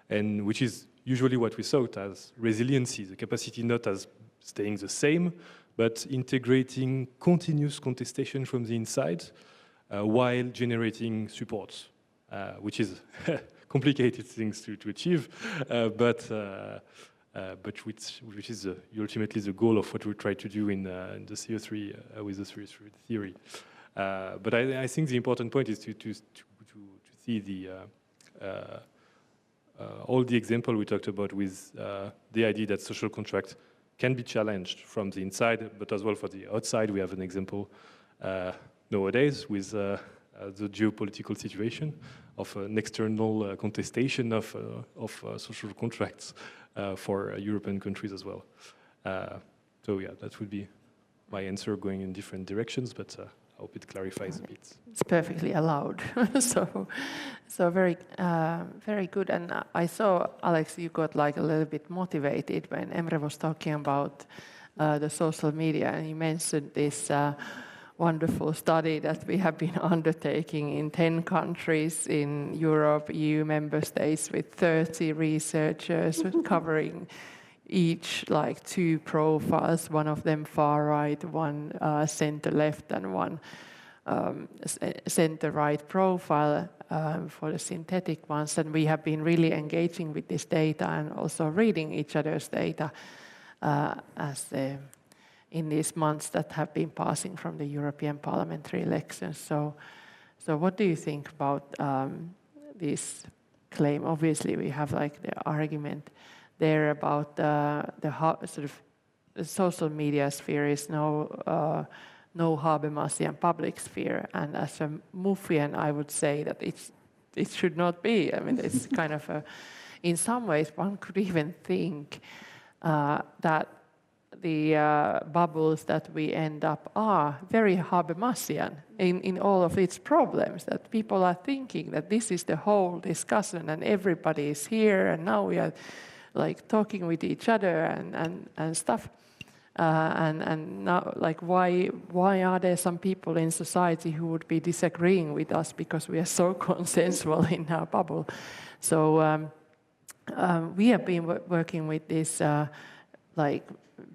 and which is usually what we thought as resiliency, the capacity not as staying the same, but integrating continuous contestation from the inside while generating support, which is complicated things to achieve, but which is ultimately the goal of what we try to do in the CO3 with the CO3 theory. But I think the important point is to see the all the example we talked about with the idea that social contract can be challenged from the inside, but as well for the outside. We have an example nowadays with the geopolitical situation of an external contestation of social contracts for European countries as well. So yeah, that would be my answer, going in different directions, but I hope it clarifies a bit.
It's perfectly allowed. so very good. And I saw, Alex, you got like a little bit motivated when Emre was talking about the social media, and you mentioned this wonderful study that we have been undertaking in 10 countries in Europe, EU member states, with 30 researchers covering each like 2 profiles, one of them far right, one center left, and one center right profile for the synthetic ones. And we have been really engaging with this data and also reading each other's data in these months that have been passing from the European parliamentary elections. So what do you think about this claim? Obviously, we have like the argument there about the social media sphere is no Habermasian public sphere, and as a Muffian, I would say that it should not be. I mean, it's kind of in some ways one could even think that the bubbles that we end up are very Habermasian in all of its problems, that people are thinking that this is the whole discussion and everybody is here and now we are like talking with each other and stuff. And now, like, why are there some people in society who would be disagreeing with us because we are so consensual in our bubble? So we have been working with this like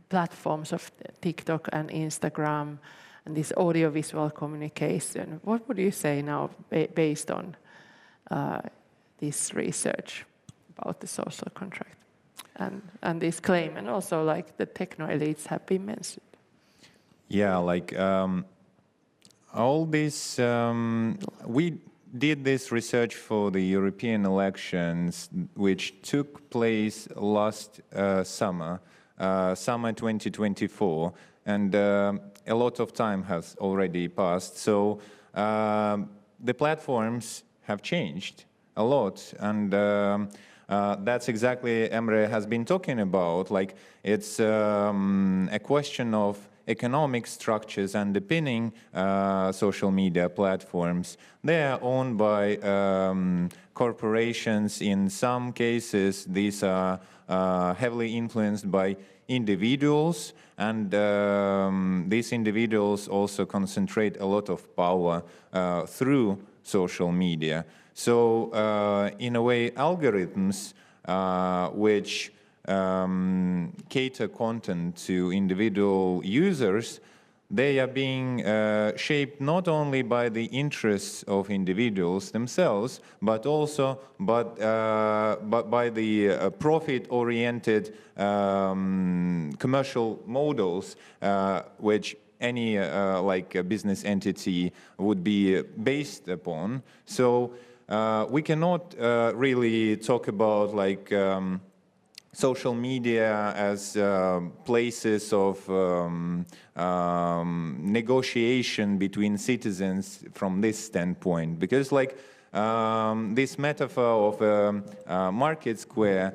platforms of TikTok and Instagram and this audiovisual communication. What would you say now based on this research about the social contract and this claim, and also like the techno elites have been mentioned?
Yeah, like all this, we did this research for the European elections, which took place last summer 2024, and a lot of time has already passed. So the platforms have changed a lot, and that's exactly Emre has been talking about. Like, it's a question of economic structures underpinning social media platforms. They are owned by corporations. In some cases, these are heavily influenced by individuals, and these individuals also concentrate a lot of power through social media. So in a way, algorithms which cater content to individual users, they are being shaped not only by the interests of individuals themselves, but also by the profit-oriented commercial models which any like a business entity would be based upon. So we cannot really talk about like social media as places of negotiation between citizens from this standpoint, because like this metaphor of a market square,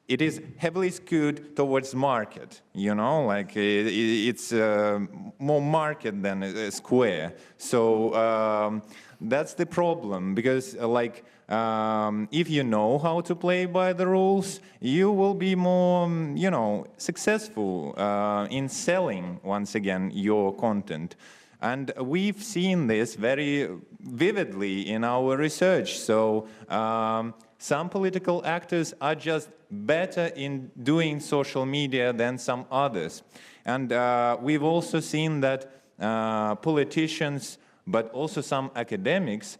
it is heavily skewed towards market, you know, like it's more market than a square. So that's the problem, because like if you know how to play by the rules, you will be more, you know, successful in selling, once again, your content. And we've seen this very vividly in our research. So some political actors are just better in doing social media than some others. And we've also seen that politicians, but also some academics,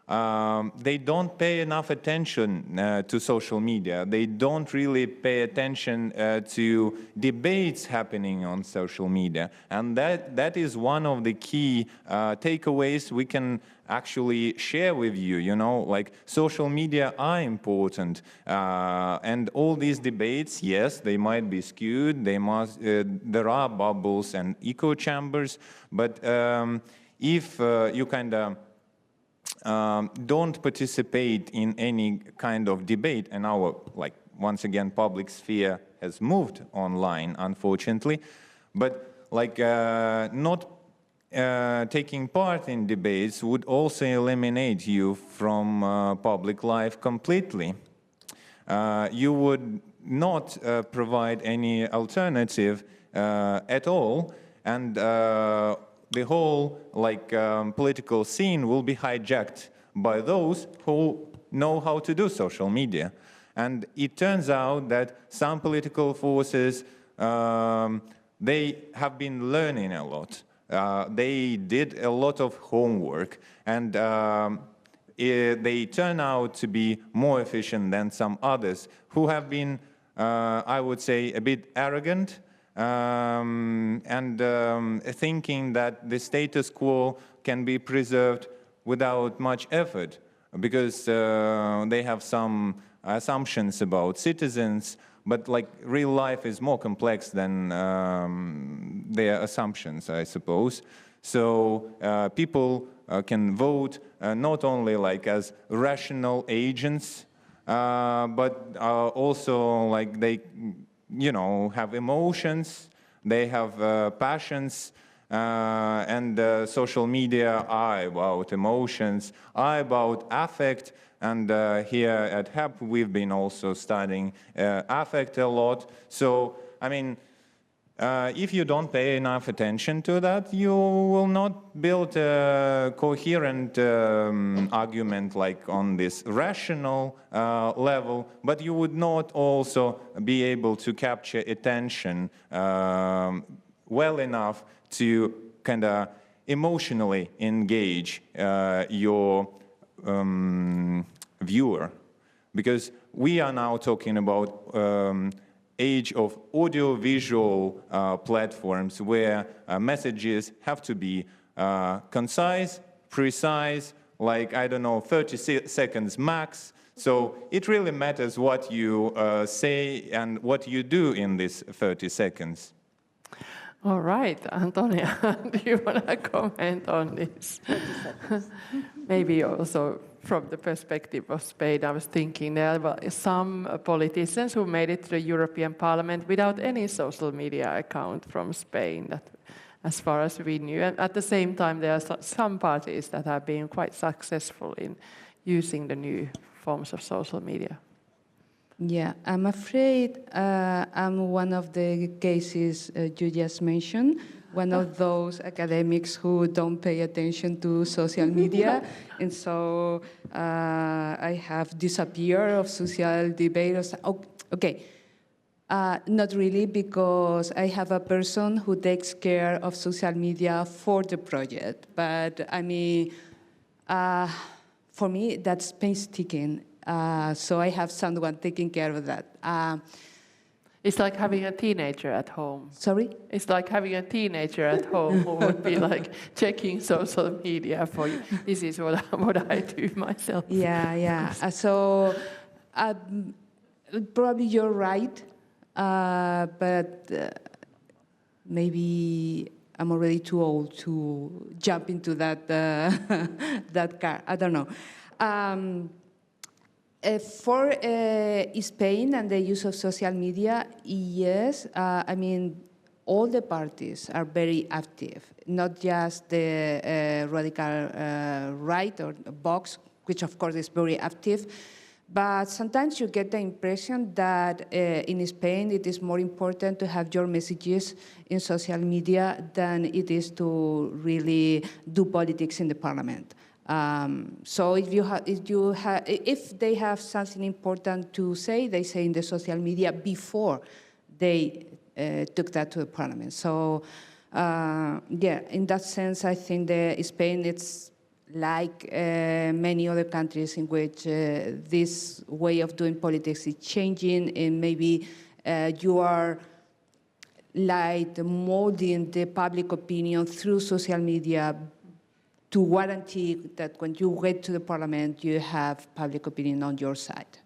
they don't pay enough attention to social media. They don't really pay attention to debates happening on social media. And that is one of the key takeaways we can actually share with you, you know, like social media are important. And all these debates, yes, they might be skewed, there are bubbles and echo chambers, but if you kind of don't participate in any kind of debate, and our, like, once again, public sphere has moved online, unfortunately, but like not taking part in debates would also eliminate you from public life completely. You would not provide any alternative at all, and the whole political scene will be hijacked by those who know how to do social media. And it turns out that some political forces, they have been learning a lot. They did a lot of homework, and they turn out to be more efficient than some others who have been, I would say, a bit arrogant, and thinking that the status quo can be preserved without much effort, because they have some assumptions about citizens, but like real life is more complex than their assumptions, I suppose. So people can vote not only like as rational agents, but also like they, you know, have emotions, they have passions, and social media are about emotions, are about affect. And here at HEP, we've been also studying affect a lot. So, I mean, if you don't pay enough attention to that, you will not build a coherent argument like on this rational level, but you would not also be able to capture attention well enough to kind of emotionally engage your viewer, because we are now talking about age of audio-visual platforms where messages have to be concise, precise, like, I don't know, 30 seconds max. So it really matters what you say and what you do in these 30 seconds.
All right, Antonia, do you want to comment on this? Maybe also from the perspective of Spain, I was thinking there were some politicians who made it to the European Parliament without any social media account from Spain, that, as far as we knew. And at the same time, there are some parties that have been quite successful in using the new forms of social media.
Yeah, I'm afraid I'm one of the cases you just mentioned, one of those academics who don't pay attention to social media. And so I have disappeared of social debate. Okay, not really, because I have a person who takes care of social media for the project. But I mean, for me, that's painstaking. So I have someone taking care of that.
It's like having a teenager at home.
Sorry?
It's like having a teenager at home who would be like checking social media for you. This is what I do myself.
Yeah. So probably you're right, but maybe I'm already too old to jump into that that car. I don't know. For Spain and the use of social media, yes, I mean, all the parties are very active, not just the radical right or Vox, which of course is very active, but sometimes you get the impression that in Spain it is more important to have your messages in social media than it is to really do politics in the parliament. So if they have something important to say, they say in the social media before they took that to the parliament. So yeah, in that sense, I think Spain, it's like many other countries in which this way of doing politics is changing, and maybe you are like molding the public opinion through social media to guarantee that when you get to the parliament, you have public opinion on your side.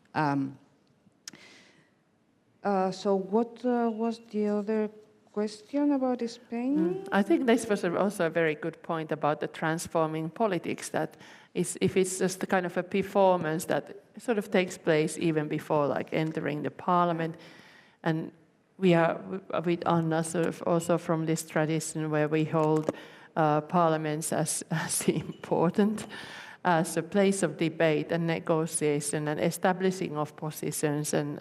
So what was the other question about Spain?
I think this was also a very good point about the transforming politics, that if it's just the kind of a performance that sort of takes place even before like entering the parliament. And we are with Anna sort of also from this tradition where we hold parliaments as important as a place of debate and negotiation and establishing of positions and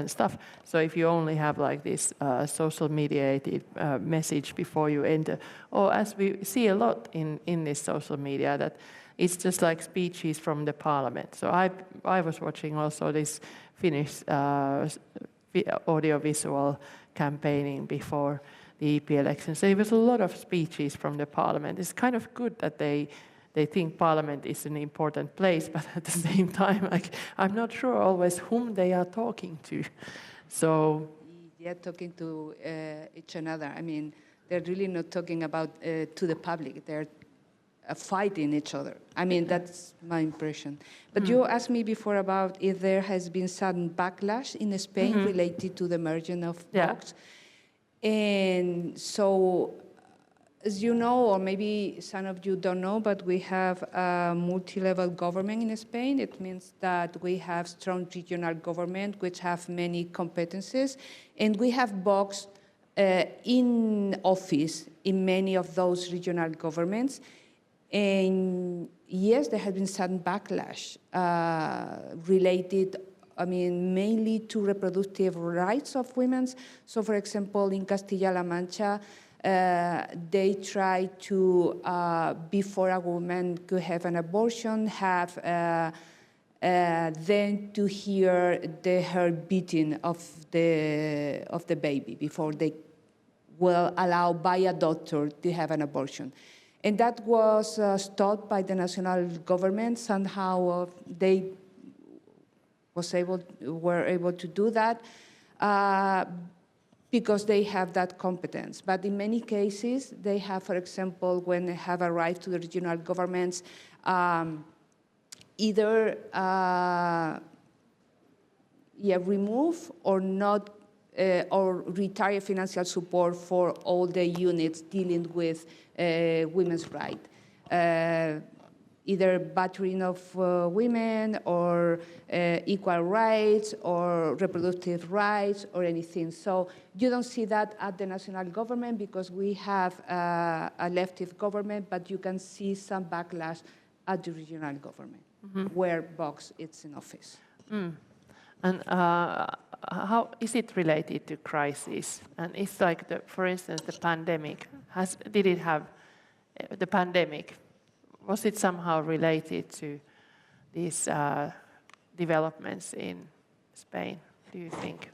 stuff. So if you only have like this social mediated message before you enter, or as we see a lot in this social media, that it's just like speeches from the parliament. So I was watching also this Finnish audiovisual campaigning before the EP elections. So there was a lot of speeches from the parliament. It's kind of good that they think parliament is an important place, but at the same time, like, I'm not sure always whom they are talking to. So
they're talking to each other. I mean, they're really not talking about to the public. They're fighting each other. I mean, that's my impression. But you asked me before about if there has been some backlash in Spain related to the merging of Vox. And so, as you know, or maybe some of you don't know, but we have a multi-level government in Spain. It means that we have strong regional government, which have many competences, and we have Vox in office in many of those regional governments. And yes, there has been some backlash related, I mean, mainly to reproductive rights of women. So, for example, in Castilla-La Mancha, they try to, before a woman could have an abortion, have then to hear the heart beating of the baby before they will allow by a doctor to have an abortion. And that was stopped by the national government. Somehow they were able to do that because they have that competence. But in many cases, they have, for example, when they have arrived to the regional governments, either remove or not or retire financial support for all the units dealing with women's rights, either battering of women or equal rights or reproductive rights or anything. So you don't see that at the national government because we have a leftist government, but you can see some backlash at the regional government where Vox is in office.
And how is it related to crisis? And it's like, for instance, the pandemic. Did it have the pandemic? Was it somehow related to these developments in Spain, do you think?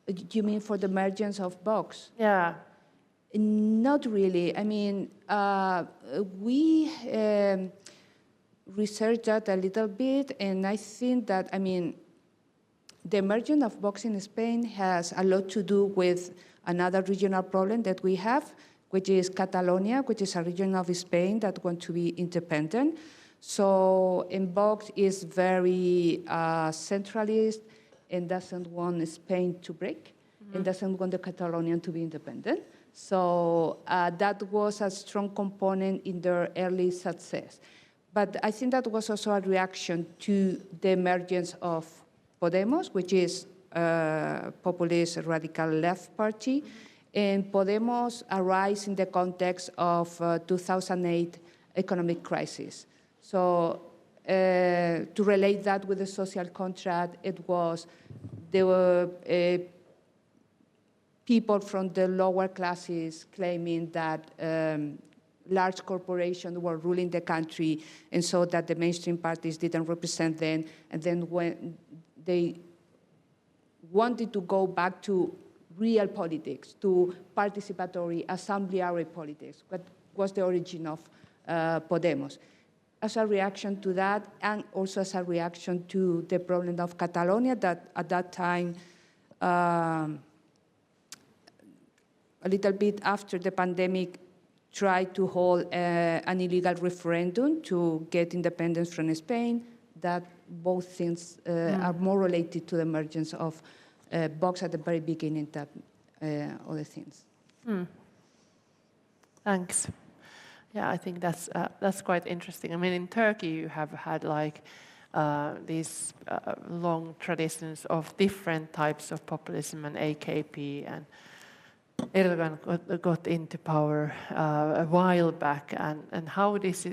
Do you mean for the emergence of Vox?
Yeah.
Not really. I mean, we researched that a little bit, and I think that, I mean, the emergence of Vox in Spain has a lot to do with another regional problem that we have, which is Catalonia, which is a region of Spain that wants to be independent. So, and Vox is very centralist and doesn't want Spain to break and doesn't want the Catalonian to be independent. So that was a strong component in their early success. But I think that was also a reaction to the emergence of Podemos, which is a populist radical left party. And Podemos arose in the context of 2008 economic crisis. So to relate that with the social contract, it was there were people from the lower classes claiming that large corporations were ruling the country, and so that the mainstream parties didn't represent them. And then when they wanted to go back to real politics, to participatory, assemblyary politics, what was the origin of Podemos. as a reaction to that, and also as a reaction to the problem of Catalonia, that at that time, a little bit after the pandemic, tried to hold an illegal referendum to get independence from Spain. That both things are more related to the emergence of Vox at the very beginning than other things.
Thanks. Yeah, I think that's quite interesting. I mean, in Turkey, you have had like these long traditions of different types of populism, and AKP and Erdogan got into power a while back. And how is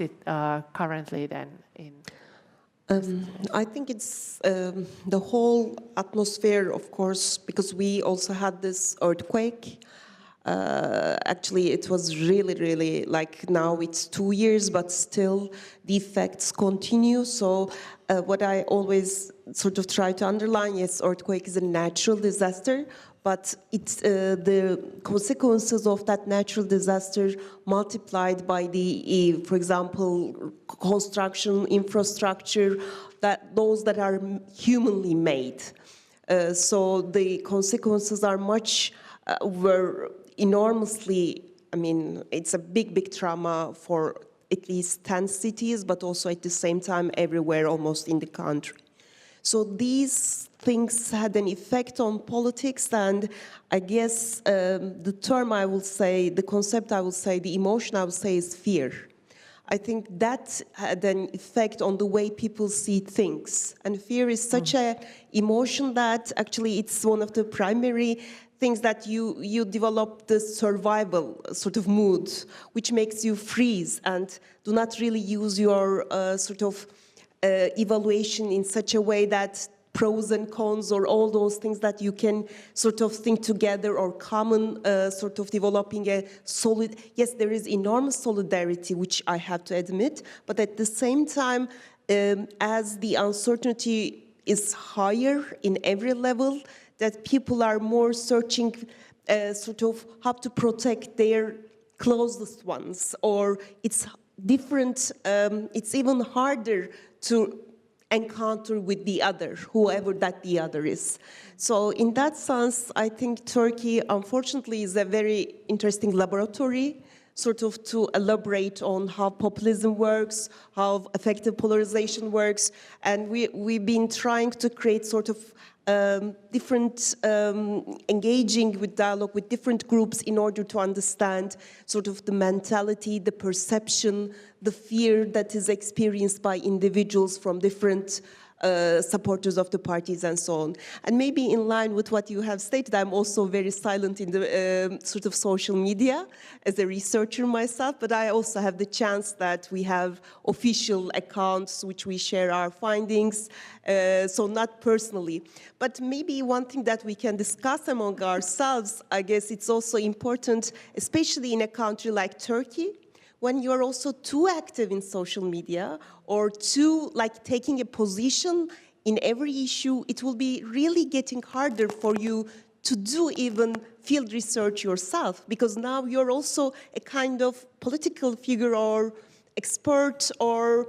it currently then in?
I think it's the whole atmosphere, of course, because we also had this earthquake. Actually, it was really, like now it's 2 years, but still the effects continue. So what I always sort of try to underline, yes, earthquake is a natural disaster, but it's the consequences of that natural disaster multiplied by the, for example, construction, infrastructure, those that are humanly made. So the consequences are were enormously, I mean, it's a big trauma for at least 10 cities, but also at the same time everywhere almost in the country. So these things had an effect on politics, and I guess the term I will say, the concept I will say, the emotion I will say is fear. I think that had an effect on the way people see things. And fear is such an emotion that actually it's one of the primary things that you develop the survival sort of mood, which makes you freeze and do not really use your sort of evaluation in such a way that pros and cons or all those things that you can sort of think together, or common sort of developing a solid, yes, there is enormous solidarity, which I have to admit, but at the same time, as the uncertainty is higher in every level, that people are more searching sort of how to protect their closest ones, or it's different, it's even harder to encounter with the other, whoever that the other is. So in that sense, I think Turkey, unfortunately, is a very interesting laboratory, sort of to elaborate on how populism works, how effective polarization works, and we've been trying to create sort of different engaging with dialogue with different groups in order to understand sort of the mentality, the perception, the fear that is experienced by individuals from different supporters of the parties and so on. And maybe in line with what you have stated, I'm also very silent in the sort of social media as a researcher myself, but I also have the chance that we have official accounts which we share our findings, so not personally. But maybe one thing that we can discuss among ourselves, I guess it's also important, especially in a country like Turkey, when you're also too active in social media or too like taking a position in every issue, it will be really getting harder for you to do even field research yourself, because now you're also a kind of political figure or expert, or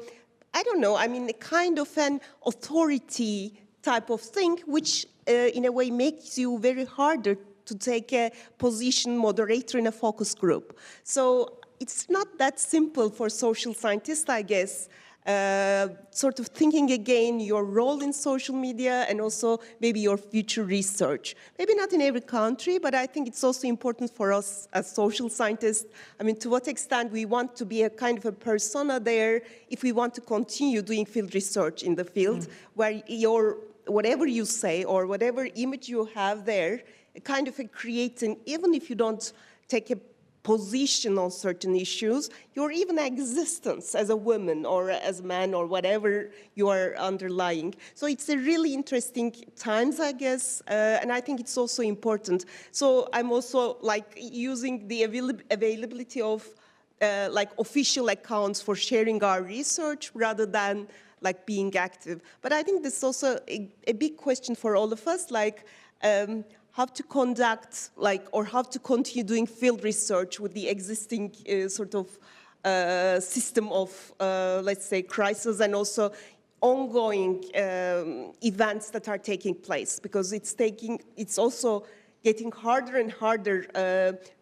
I don't know, I mean, a kind of an authority type of thing, which in a way makes you very harder to take a position moderator in a focus group. So it's not that simple for social scientists, I guess, sort of thinking again your role in social media and also maybe your future research. Maybe not in every country, but I think it's also important for us as social scientists. I mean, to what extent we want to be a kind of a persona there if we want to continue doing field research in the field, where whatever you say or whatever image you have there, kind of creating, even if you don't take a position on certain issues, your even existence as a woman or as a man or whatever you are underlying. So it's a really interesting times, I guess, and I think it's also important. So I'm also like using the availability of like official accounts for sharing our research rather than like being active. But I think this is also a big question for all of us, like how to conduct, like, or how to continue doing field research with the existing sort of system of, let's say, crisis and also ongoing events that are taking place, because it's also getting harder and harder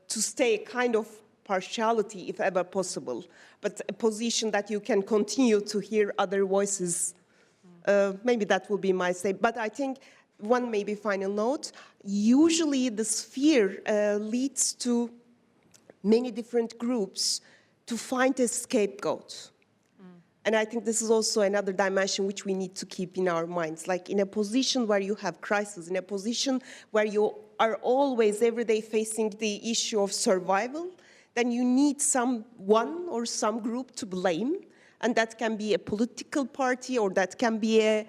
to stay a kind of partiality, if ever possible, but a position that you can continue to hear other voices. Maybe that will be my say. But I think one maybe final note, usually the sphere leads to many different groups to find a scapegoat. And I think this is also another dimension which we need to keep in our minds. Like in a position where you have crisis, in a position where you are always every day facing the issue of survival, then you need someone or some group to blame. And that can be a political party, or that can be a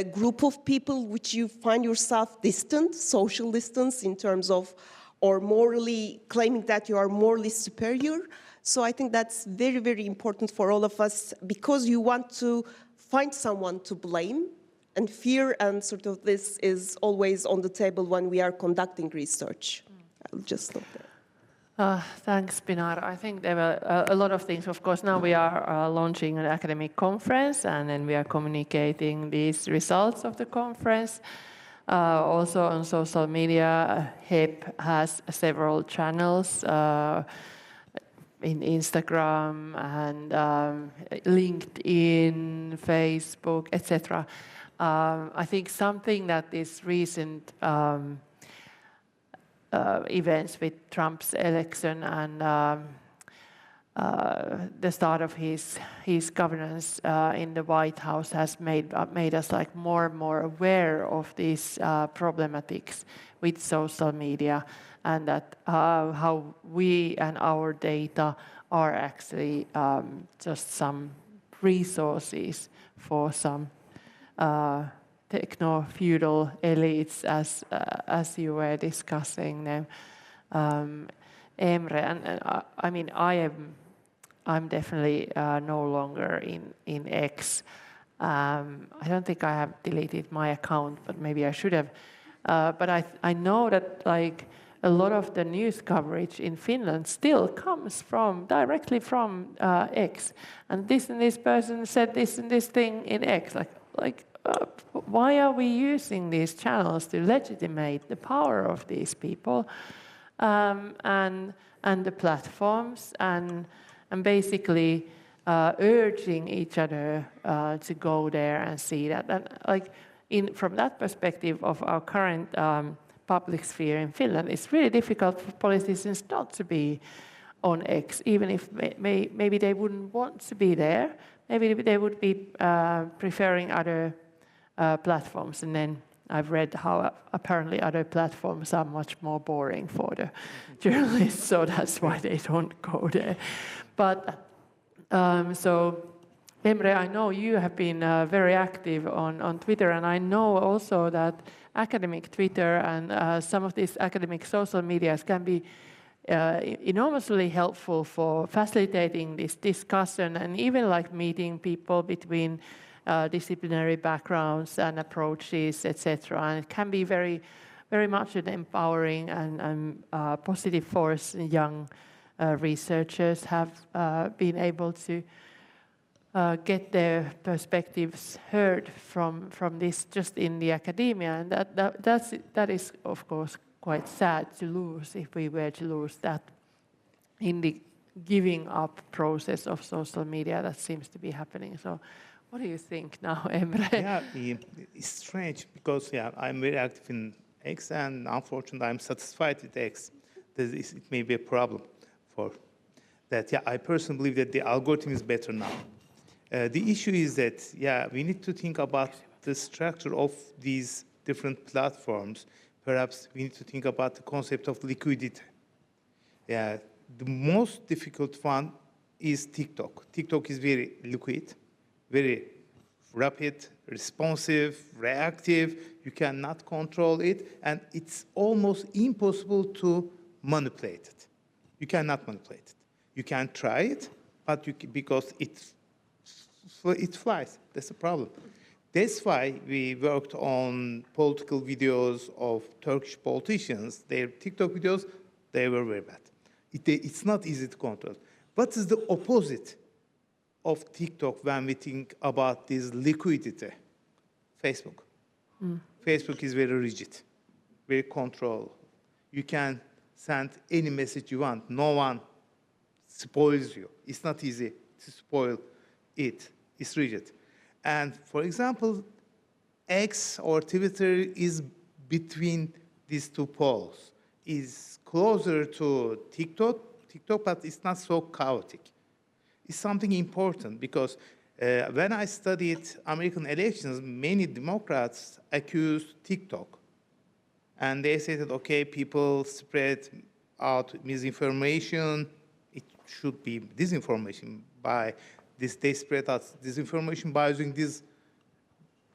group of people which you find yourself distant, social distance in terms of, or morally claiming that you are morally superior. So I think that's very, very important for all of us, because you want to find someone to blame, and fear and sort of this is always on the table when we are conducting research. I'll just stop there.
Thanks, Pinar. I think there were a lot of things. Of course, now we are launching an academic conference, and then we are communicating these results of the conference. Also on social media, HEP has several channels, in Instagram and LinkedIn, Facebook, etc. I think something that this recent events with Trump's election and the start of his governance in the White House has made us like more and more aware of these problematics with social media, and that how we and our data are actually just some resources for some techno-feudal elites, as you were discussing them, Emre. And I mean, I'm definitely no longer in X. I don't think I have deleted my account, but maybe I should have. But I know that like a lot of the news coverage in Finland still comes directly from X, and this person said this and this thing in X. Why are we using these channels to legitimate the power of these people and the platforms, and basically urging each other to go there and see that? And from that perspective of our current public sphere in Finland, it's really difficult for politicians not to be on X, even if maybe they wouldn't want to be there. Maybe they would be preferring other platforms. And then I've read how apparently other platforms are much more boring for the journalists, so that's why they don't go there. But so, Emre, I know you have been very active on Twitter, and I know also that academic Twitter and some of these academic social medias can be enormously helpful for facilitating this discussion, and even like meeting people between disciplinary backgrounds and approaches, etc. And it can be very, very much an empowering and positive force. Young researchers have been able to get their perspectives heard from this just in the academia, and that is of course quite sad to lose, if we were to lose that in the giving up process of social media that seems to be happening. So what do you think now, Emre?
Yeah, it's strange because I'm very active in X, and unfortunately I'm satisfied with X. It may be a problem for that. Yeah, I personally believe that the algorithm is better now. The issue is that, we need to think about the structure of these different platforms. Perhaps we need to think about the concept of liquidity. Yeah, the most difficult one is TikTok. TikTok is very liquid, very rapid, responsive, reactive. You cannot control it, and it's almost impossible to manipulate it. You cannot manipulate it. You can try it, but because it flies. That's the problem. That's why we worked on political videos of Turkish politicians. Their TikTok videos, they were very bad. It's not easy to control. What is the opposite of TikTok when we think about this liquidity? Facebook. Facebook is very rigid, very controlled. You can send any message you want. No one spoils you. It's not easy to spoil it. It's rigid. And for example, X or Twitter is between these two poles. Is closer to TikTok, but it's not so chaotic. It's something important because when I studied American elections, many Democrats accused TikTok. And they said that, okay, people spread out misinformation. It should be disinformation by this. They spread out disinformation by using these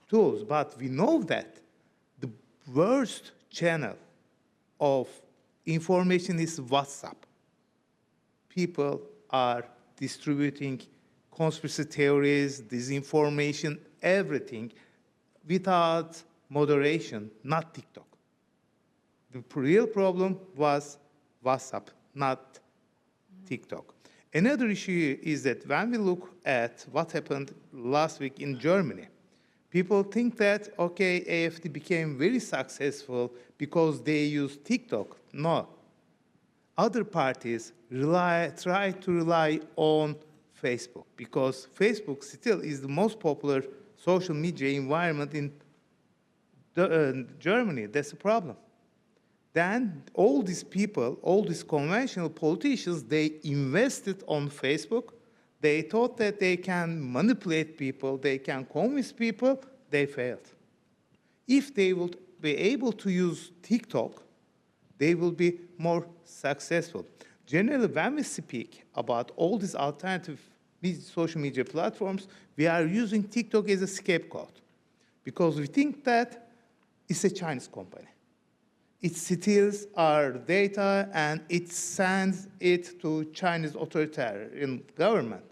tools. But we know that the worst channel of information is WhatsApp. People are distributing conspiracy theories, disinformation, everything without moderation, not TikTok. The real problem was WhatsApp, not TikTok. Another issue is that when we look at what happened last week in Germany, people think that, okay, AfD became very successful because they used TikTok. No. Other parties try to rely on Facebook because Facebook still is the most popular social media environment in Germany. That's the problem. Then all these people, all these conventional politicians, they invested on Facebook. They thought that they can manipulate people, they can convince people. They failed. If they would be able to use TikTok, they will be more successful. Generally, when we speak about all these alternative social media platforms, we are using TikTok as a scapegoat because we think that it's a Chinese company. It steals our data and it sends it to Chinese authoritarian government.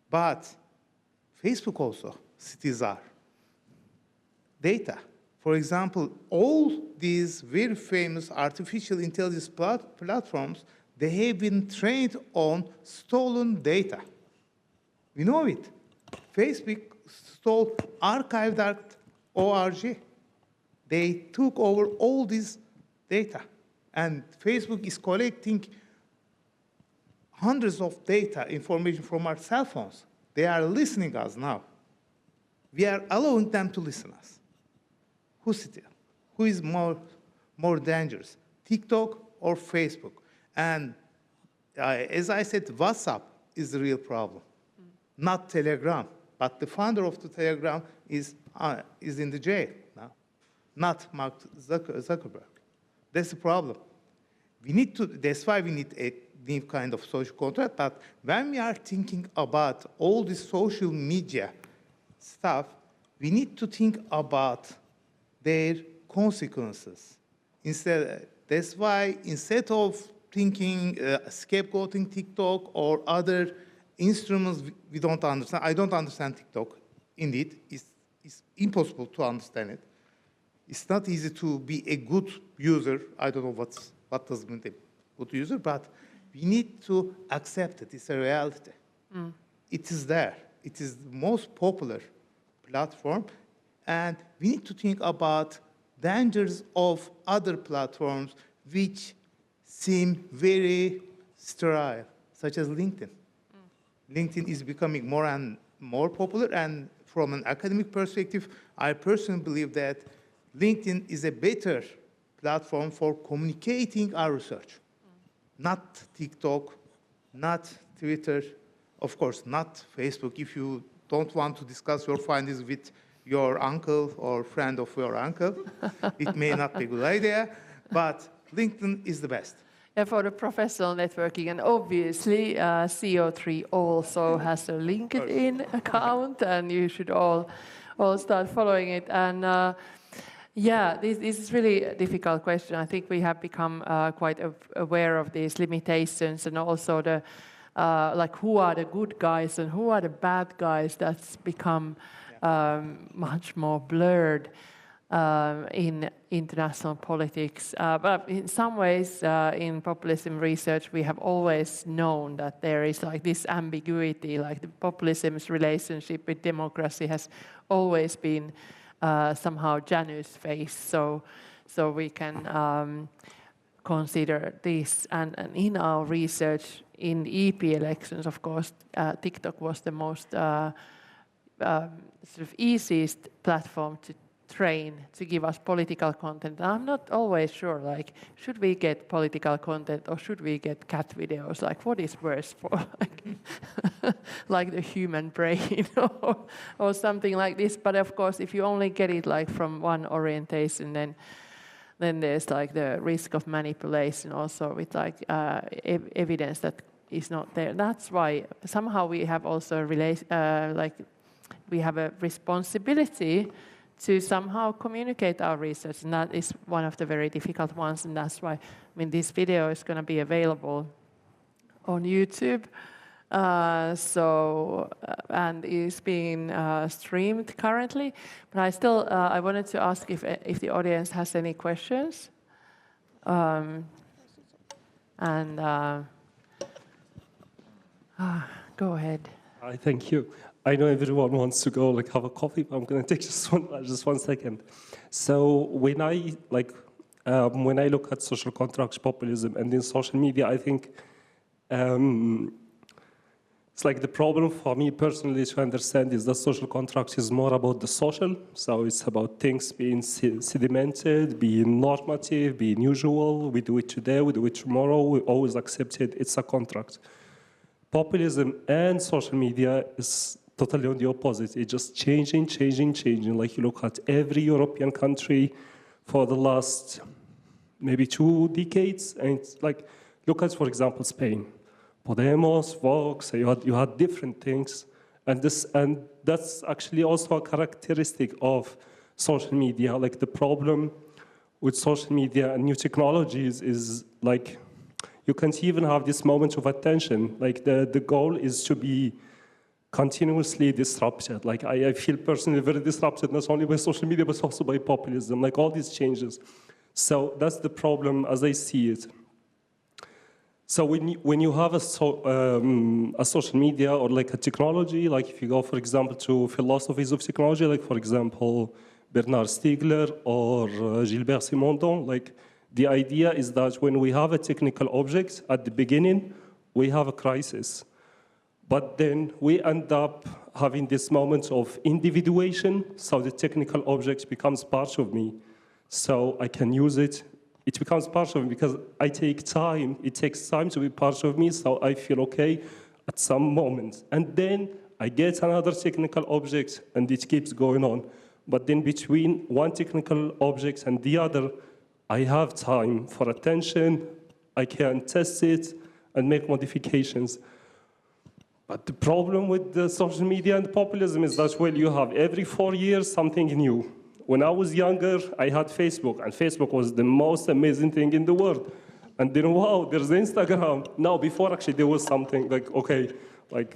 But Facebook also steals our data. For example, all these very famous artificial intelligence platforms, they have been trained on stolen data. We know it. Facebook stole archive.org. They took over all this data. And Facebook is collecting hundreds of data information from our cell phones. They are listening us now. We are allowing them to listen us. Who is more dangerous, TikTok or Facebook? And as I said, WhatsApp is the real problem, not Telegram. But the founder of the Telegram is in the jail now, not Mark Zuckerberg. That's the problem. That's why we need a new kind of social contract. But when we are thinking about all this social media stuff, we need to think about their consequences. That's why instead of thinking scapegoating TikTok or other instruments we don't understand, I don't understand TikTok. Indeed, it's impossible to understand it. It's not easy to be a good user. I don't know what does mean a good user, but we need to accept it. It's a reality. It is there. It is the most popular platform. And we need to think about dangers of other platforms which seem very sterile, such as LinkedIn. LinkedIn is becoming more and more popular, and from an academic perspective, I personally believe that LinkedIn is a better platform for communicating our research. Not TikTok, not Twitter, of course, not Facebook. If you don't want to discuss your findings with your uncle or friend of your uncle, it may not be a good idea, but LinkedIn is the best.
Yeah, for the professional networking, and obviously CO3 also has a LinkedIn account, and you should all start following it. And yeah, this is really a difficult question. I think we have become quite aware of these limitations, and also the like who are the good guys and who are the bad guys. That's become much more blurred. in international politics. But in some ways, in populism research, we have always known that there is like this ambiguity, like the populism's relationship with democracy has always been somehow Janu's face. So we can consider this. And in our research, in EP elections, of course, TikTok was the most sort of easiest platform to train to give us political content. I'm not always sure, like, should we get political content or should we get cat videos? Like, what is worse for, like the human brain or something like this? But of course, if you only get it like from one orientation, then there's like the risk of manipulation also with like evidence that is not there. That's why somehow we have also we have a responsibility to somehow communicate our research, and that is one of the very difficult ones, and that's why, I mean, this video is going to be available on YouTube, and is being streamed currently. But I still, I wanted to ask if the audience has any questions, go ahead.
Thank you. I know everyone wants to go like have a coffee, but I'm going to take just one second. So when I look at social contracts, populism, and in social media, I think it's like the problem for me personally to understand is that social contracts is more about the social. So it's about things being sedimented, being normative, being usual. We do it today, we do it tomorrow. We always accept it. It's a contract. Populism and social media is totally on the opposite. It's just changing. Like you look at every European country for the last maybe 2 decades, and it's like, look at, for example, Spain. Demos, Vox, you had different things, and that's actually also a characteristic of social media. Like the problem with social media and new technologies is like you can't even have this moment of attention. Like the goal is to be continuously disrupted. Like I feel personally very disrupted, not only by social media, but also by populism, like all these changes. So that's the problem as I see it. So when you have a social media or like a technology, like if you go, for example, to philosophies of technology, like for example, Bernard Stiegler or Gilbert Simondon, like the idea is that when we have a technical object at the beginning, we have a crisis. But then we end up having this moment of individuation, so the technical object becomes part of me. So I can use it. It becomes part of me because I take time. It takes time to be part of me, so I feel okay at some moment. And then I get another technical object, and it keeps going on. But then between one technical object and the other, I have time for attention. I can test it and make modifications. But the problem with the social media and populism is that, well, you have every 4 years something new. When I was younger, I had Facebook, and Facebook was the most amazing thing in the world. And then, wow, there's Instagram. Now, before actually there was something like, okay, like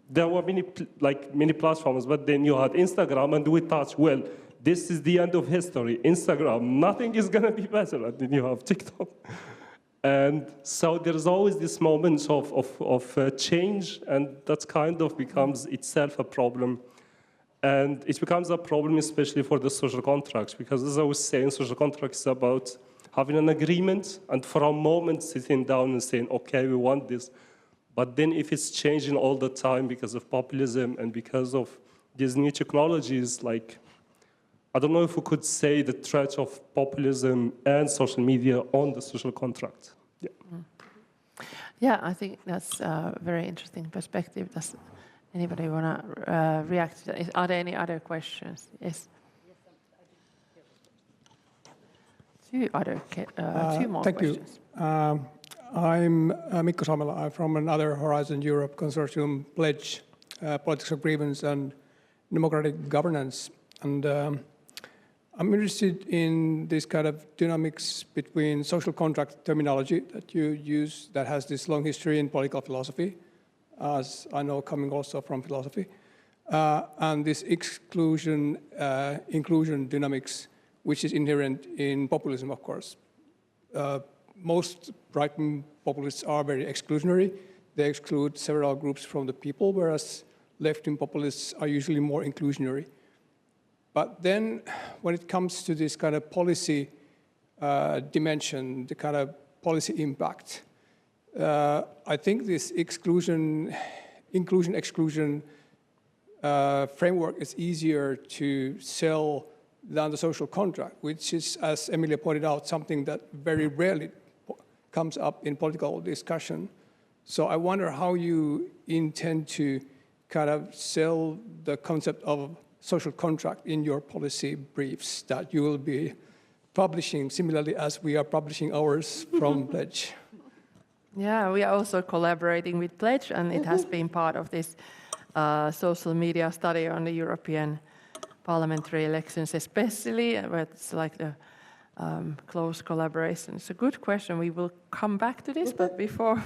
there were many platforms, but then you had Instagram, and we thought, well, this is the end of history. Instagram, nothing is gonna be better. And then you have TikTok. And so there's always this moment of change, and that kind of becomes itself a problem. And it becomes a problem especially for the social contracts, because as I was saying, social contracts is about having an agreement and for a moment sitting down and saying, okay, we want this. But then if it's changing all the time because of populism and because of these new technologies, like, I don't know if we could say the threat of populism and social media on the social contract. Yeah,
yeah, I think that's a very interesting perspective. Does anybody want to react to that? Are there any other questions? Yes. Two more
thank
questions.
You. I'm Mikko Samela. I'm from another Horizon Europe consortium pledge, politics of grievance and democratic governance. And I'm interested in this kind of dynamics between social contract terminology that you use that has this long history in political philosophy, as I know coming also from philosophy, and this exclusion, inclusion dynamics which is inherent in populism, of course. Most right-wing populists are very exclusionary. They exclude several groups from the people, whereas left-wing populists are usually more inclusionary. But then when it comes to this kind of policy dimension, the kind of policy impact, I think this inclusion-exclusion framework is easier to sell than the social contract, which is, as Emilia pointed out, something that very rarely comes up in political discussion. So I wonder how you intend to kind of sell the concept of social contract in your policy briefs that you will be publishing similarly as we are publishing ours from Pledge.
Yeah, we are also collaborating with Pledge, and it has been part of this social media study on the European parliamentary elections, especially, where it's like the close collaboration. It's a good question. We will come back to this, but before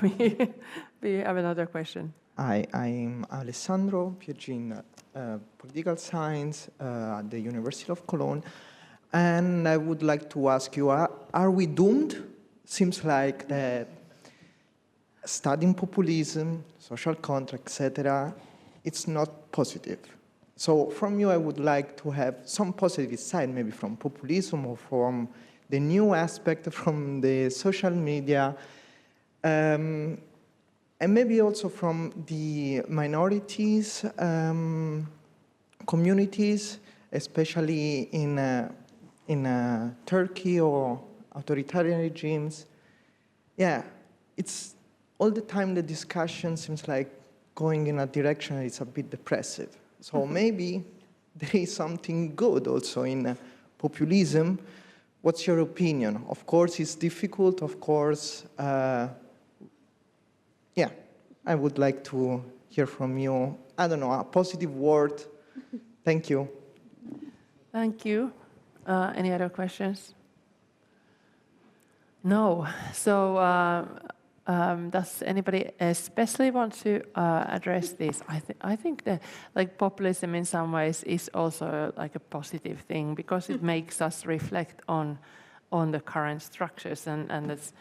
we have another question.
Hi, I'm Alessandro Piagin, Political Science at the University of Cologne, and I would like to ask you, are we doomed? Seems like that studying populism, social contract, etc., it's not positive. So from you, I would like to have some positive side, maybe from populism or from the new aspect from the social media, and maybe also from the minorities, communities, especially in Turkey or authoritarian regimes. Yeah, it's all the time the discussion seems like going in a direction that's a bit depressive. So maybe there is something good also in populism. What's your opinion? Of course, it's difficult. Of course, yeah, I would like to hear from you. I don't know, a positive word. Thank you.
Thank you. Any other questions? No. So does anybody especially want to address this? I think that like populism in some ways is also like a positive thing because it makes us reflect on the current structures, and it's,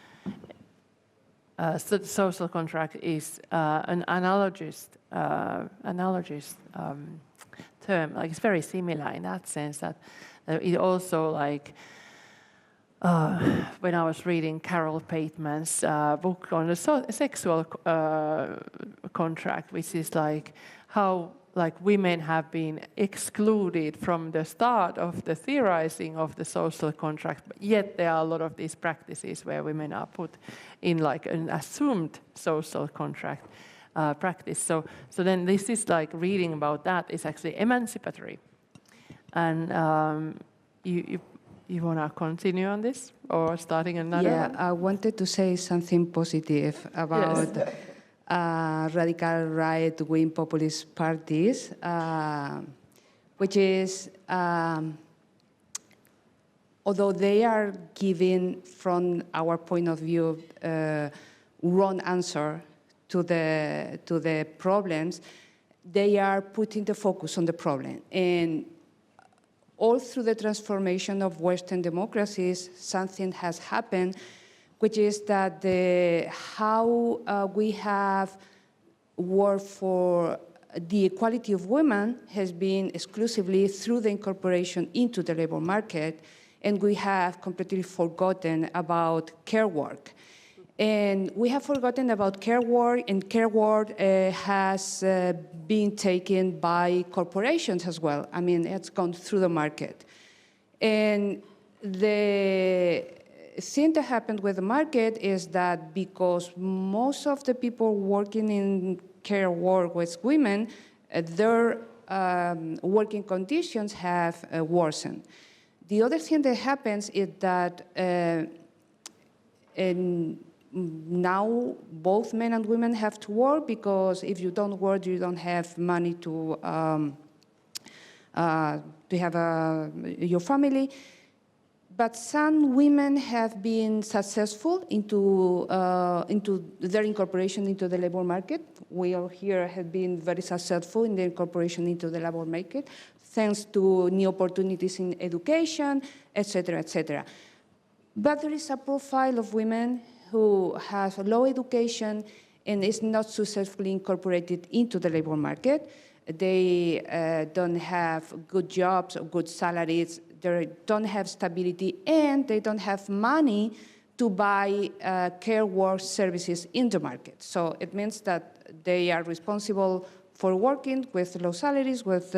so the social contract is an analogous term. Like it's very similar in that sense that it also like. When I was reading Carol Pateman's book on the sexual contract, which is like how like women have been excluded from the start of the theorizing of the social contract, but yet there are a lot of these practices where women are put in like an assumed social contract practice. So then this is like reading about that is actually emancipatory, and you want to continue on this or starting another one?
Yeah, I wanted to say something positive about radical right-wing populist parties, which is, although they are giving, from our point of view, wrong answer to the problems, they are putting the focus on the problem. And all through the transformation of Western democracies, something has happened, which is that how we have worked for the equality of women has been exclusively through the incorporation into the labor market, and we have completely forgotten about care work. And we have forgotten about care work, and care work has been taken by corporations as well. I mean, it's gone through the market. And the thing that happened with the market is that because most of the people working in care work with women, their working conditions have worsened. The other thing that happens is that now both men and women have to work, because if you don't work, you don't have money to have your family. But some women have been successful into their incorporation into the labor market. We all here have been very successful in the incorporation into the labor market thanks to new opportunities in education, etc., etc. But there is a profile of women who have low education and is not successfully incorporated into the labor market. They don't have good jobs or good salaries, they don't have stability, and they don't have money to buy care work services in the market. So it means that they are responsible for working with low salaries, with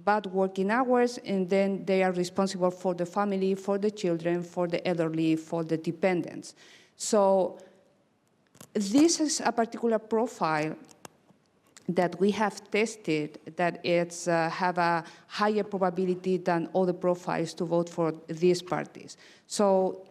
bad working hours, and then they are responsible for the family, for the children, for the elderly, for the dependents. So this is a particular profile that we have tested that it's have a higher probability than other profiles to vote for these parties. So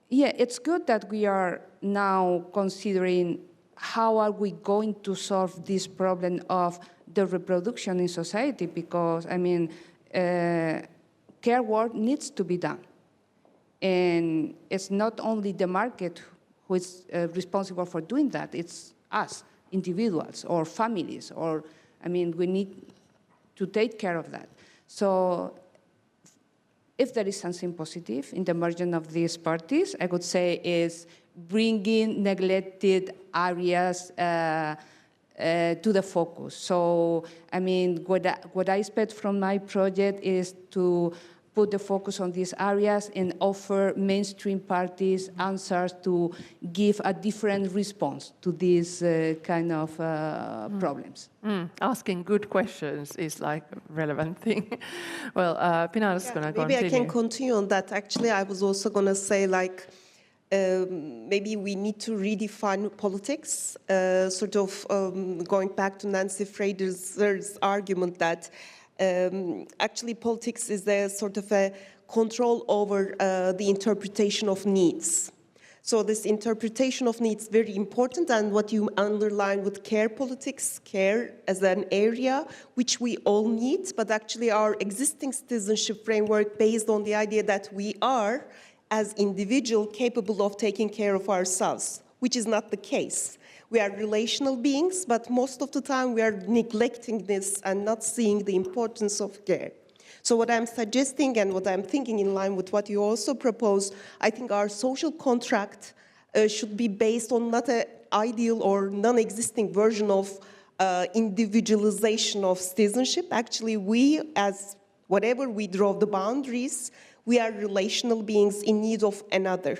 yeah, it's good that we are now considering how are we going to solve this problem of the reproduction in society, because, I mean, care work needs to be done. And it's not only the market who is responsible for doing that, it's us, individuals or families, or, I mean, we need to take care of that. So if there is something positive in the merging of these parties, I would say is bringing neglected areas to the focus. So, I mean, what I expect from my project is to put the focus on these areas and offer mainstream parties answers to give a different response to these kind of problems.
Asking good questions is like a relevant thing. Well, Pinar's going to continue.
Maybe I can continue on that. Actually, I was also going to say, like, maybe we need to redefine politics, sort of going back to Nancy Fraser's argument that actually politics is a sort of a control over the interpretation of needs. So this interpretation of needs is very important, and what you underline with care politics, care as an area which we all need, but actually our existing citizenship framework based on the idea that we are as individuals capable of taking care of ourselves, which is not the case. We are relational beings, but most of the time we are neglecting this and not seeing the importance of care. So what I'm suggesting and what I'm thinking in line with what you also propose, I think our social contract should be based on not an ideal or non-existing version of individualization of citizenship. Actually, we, as whatever we draw the boundaries, we are relational beings in need of another.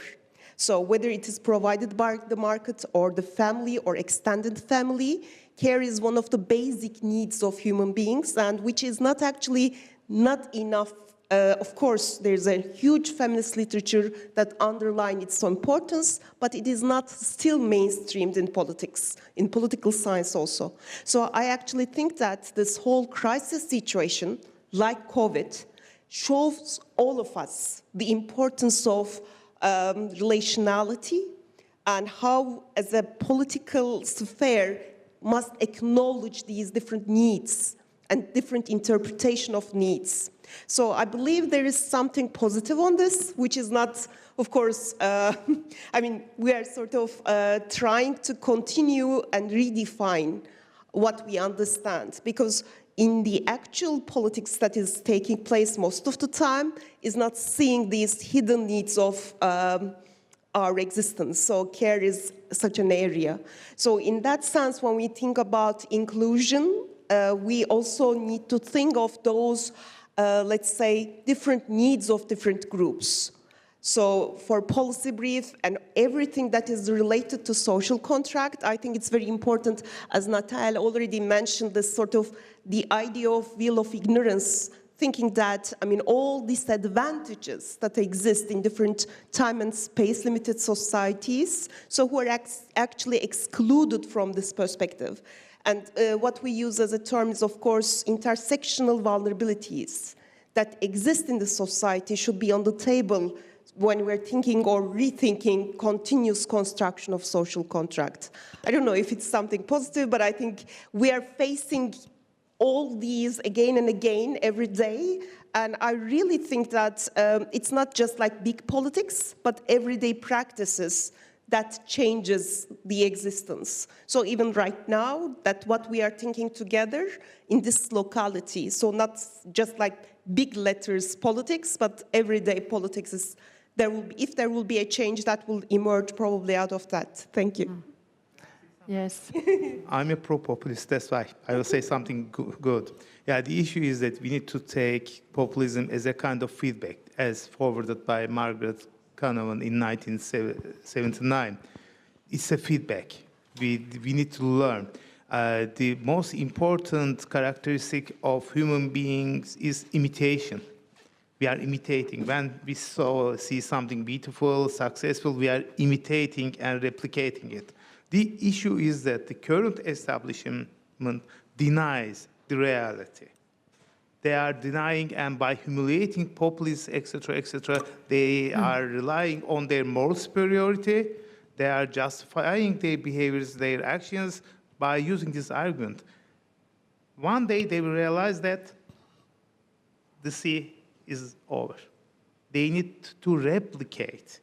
So whether it is provided by the market or the family or extended family, care is one of the basic needs of human beings, and which is not actually not enough. Of course, there's a huge feminist literature that underlines its importance, but it is not still mainstreamed in politics, in political science also. So I actually think that this whole crisis situation, like COVID, shows all of us the importance of relationality and how, as a political sphere, must acknowledge these different needs and different interpretation of needs. So I believe there is something positive on this, which is not, of course, I mean, we are sort of trying to continue and redefine what we understand, because in the actual politics that is taking place most of the time is not seeing these hidden needs of our existence. So care is such an area. So in that sense, when we think about inclusion, we also need to think of those, let's say, different needs of different groups. So for policy brief and everything that is related to social contract, I think it's very important, as Natalia already mentioned, this sort of the idea of wheel of ignorance, thinking that, I mean, all these advantages that exist in different time and space limited societies, so who are actually excluded from this perspective. And what we use as a term is, of course, intersectional vulnerabilities that exist in the society should be on the table when we're thinking or rethinking continuous construction of social contract. I don't know if it's something positive, but I think we are facing all these again and again every day. And I really think that it's not just like big politics, but everyday practices that changes the existence. So even right now, that what we are thinking together in this locality, so not just like big letters politics, but everyday politics is, if there will be a change that will emerge probably out of that. Thank you.
Yes.
I'm a pro-populist, that's why I will say something good. Yeah, the issue is that we need to take populism as a kind of feedback, as forwarded by Margaret Canavan in 1979. It's a feedback. We need to learn. The most important characteristic of human beings is imitation. We are imitating. When we see something beautiful, successful, we are imitating and replicating it. The issue is that the current establishment denies the reality. They are denying, and by humiliating populists, etc., they are relying on their moral superiority. They are justifying their behaviors, their actions, by using this argument. One day they will realize that the sea is over. They need to replicate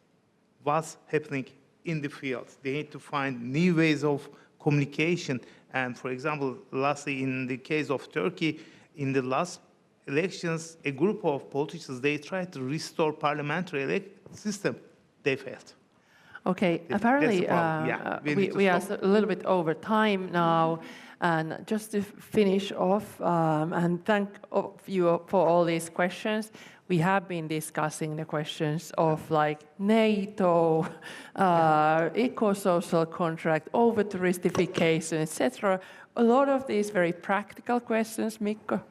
what's happening in the field. They need to find new ways of communication. And for example, lastly, in the case of Turkey, in the last elections, a group of politicians, they tried to restore parliamentary system. They failed.
Okay, apparently we are a little bit over time now. And just to finish off, and thank you for all these questions. We have been discussing the questions of like NATO, eco-social contract, over-touristification, etc. A lot of these very practical questions, Mikko,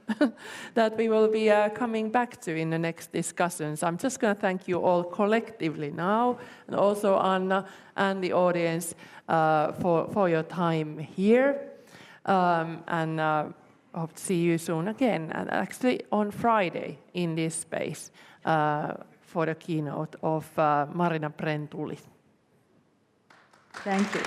that we will be coming back to in the next discussions. I'm just going to thank you all collectively now, and also Anna and the audience for your time here. I hope to see you soon again, and actually on Friday in this space for the keynote of Marina Prentuli.
Thank you.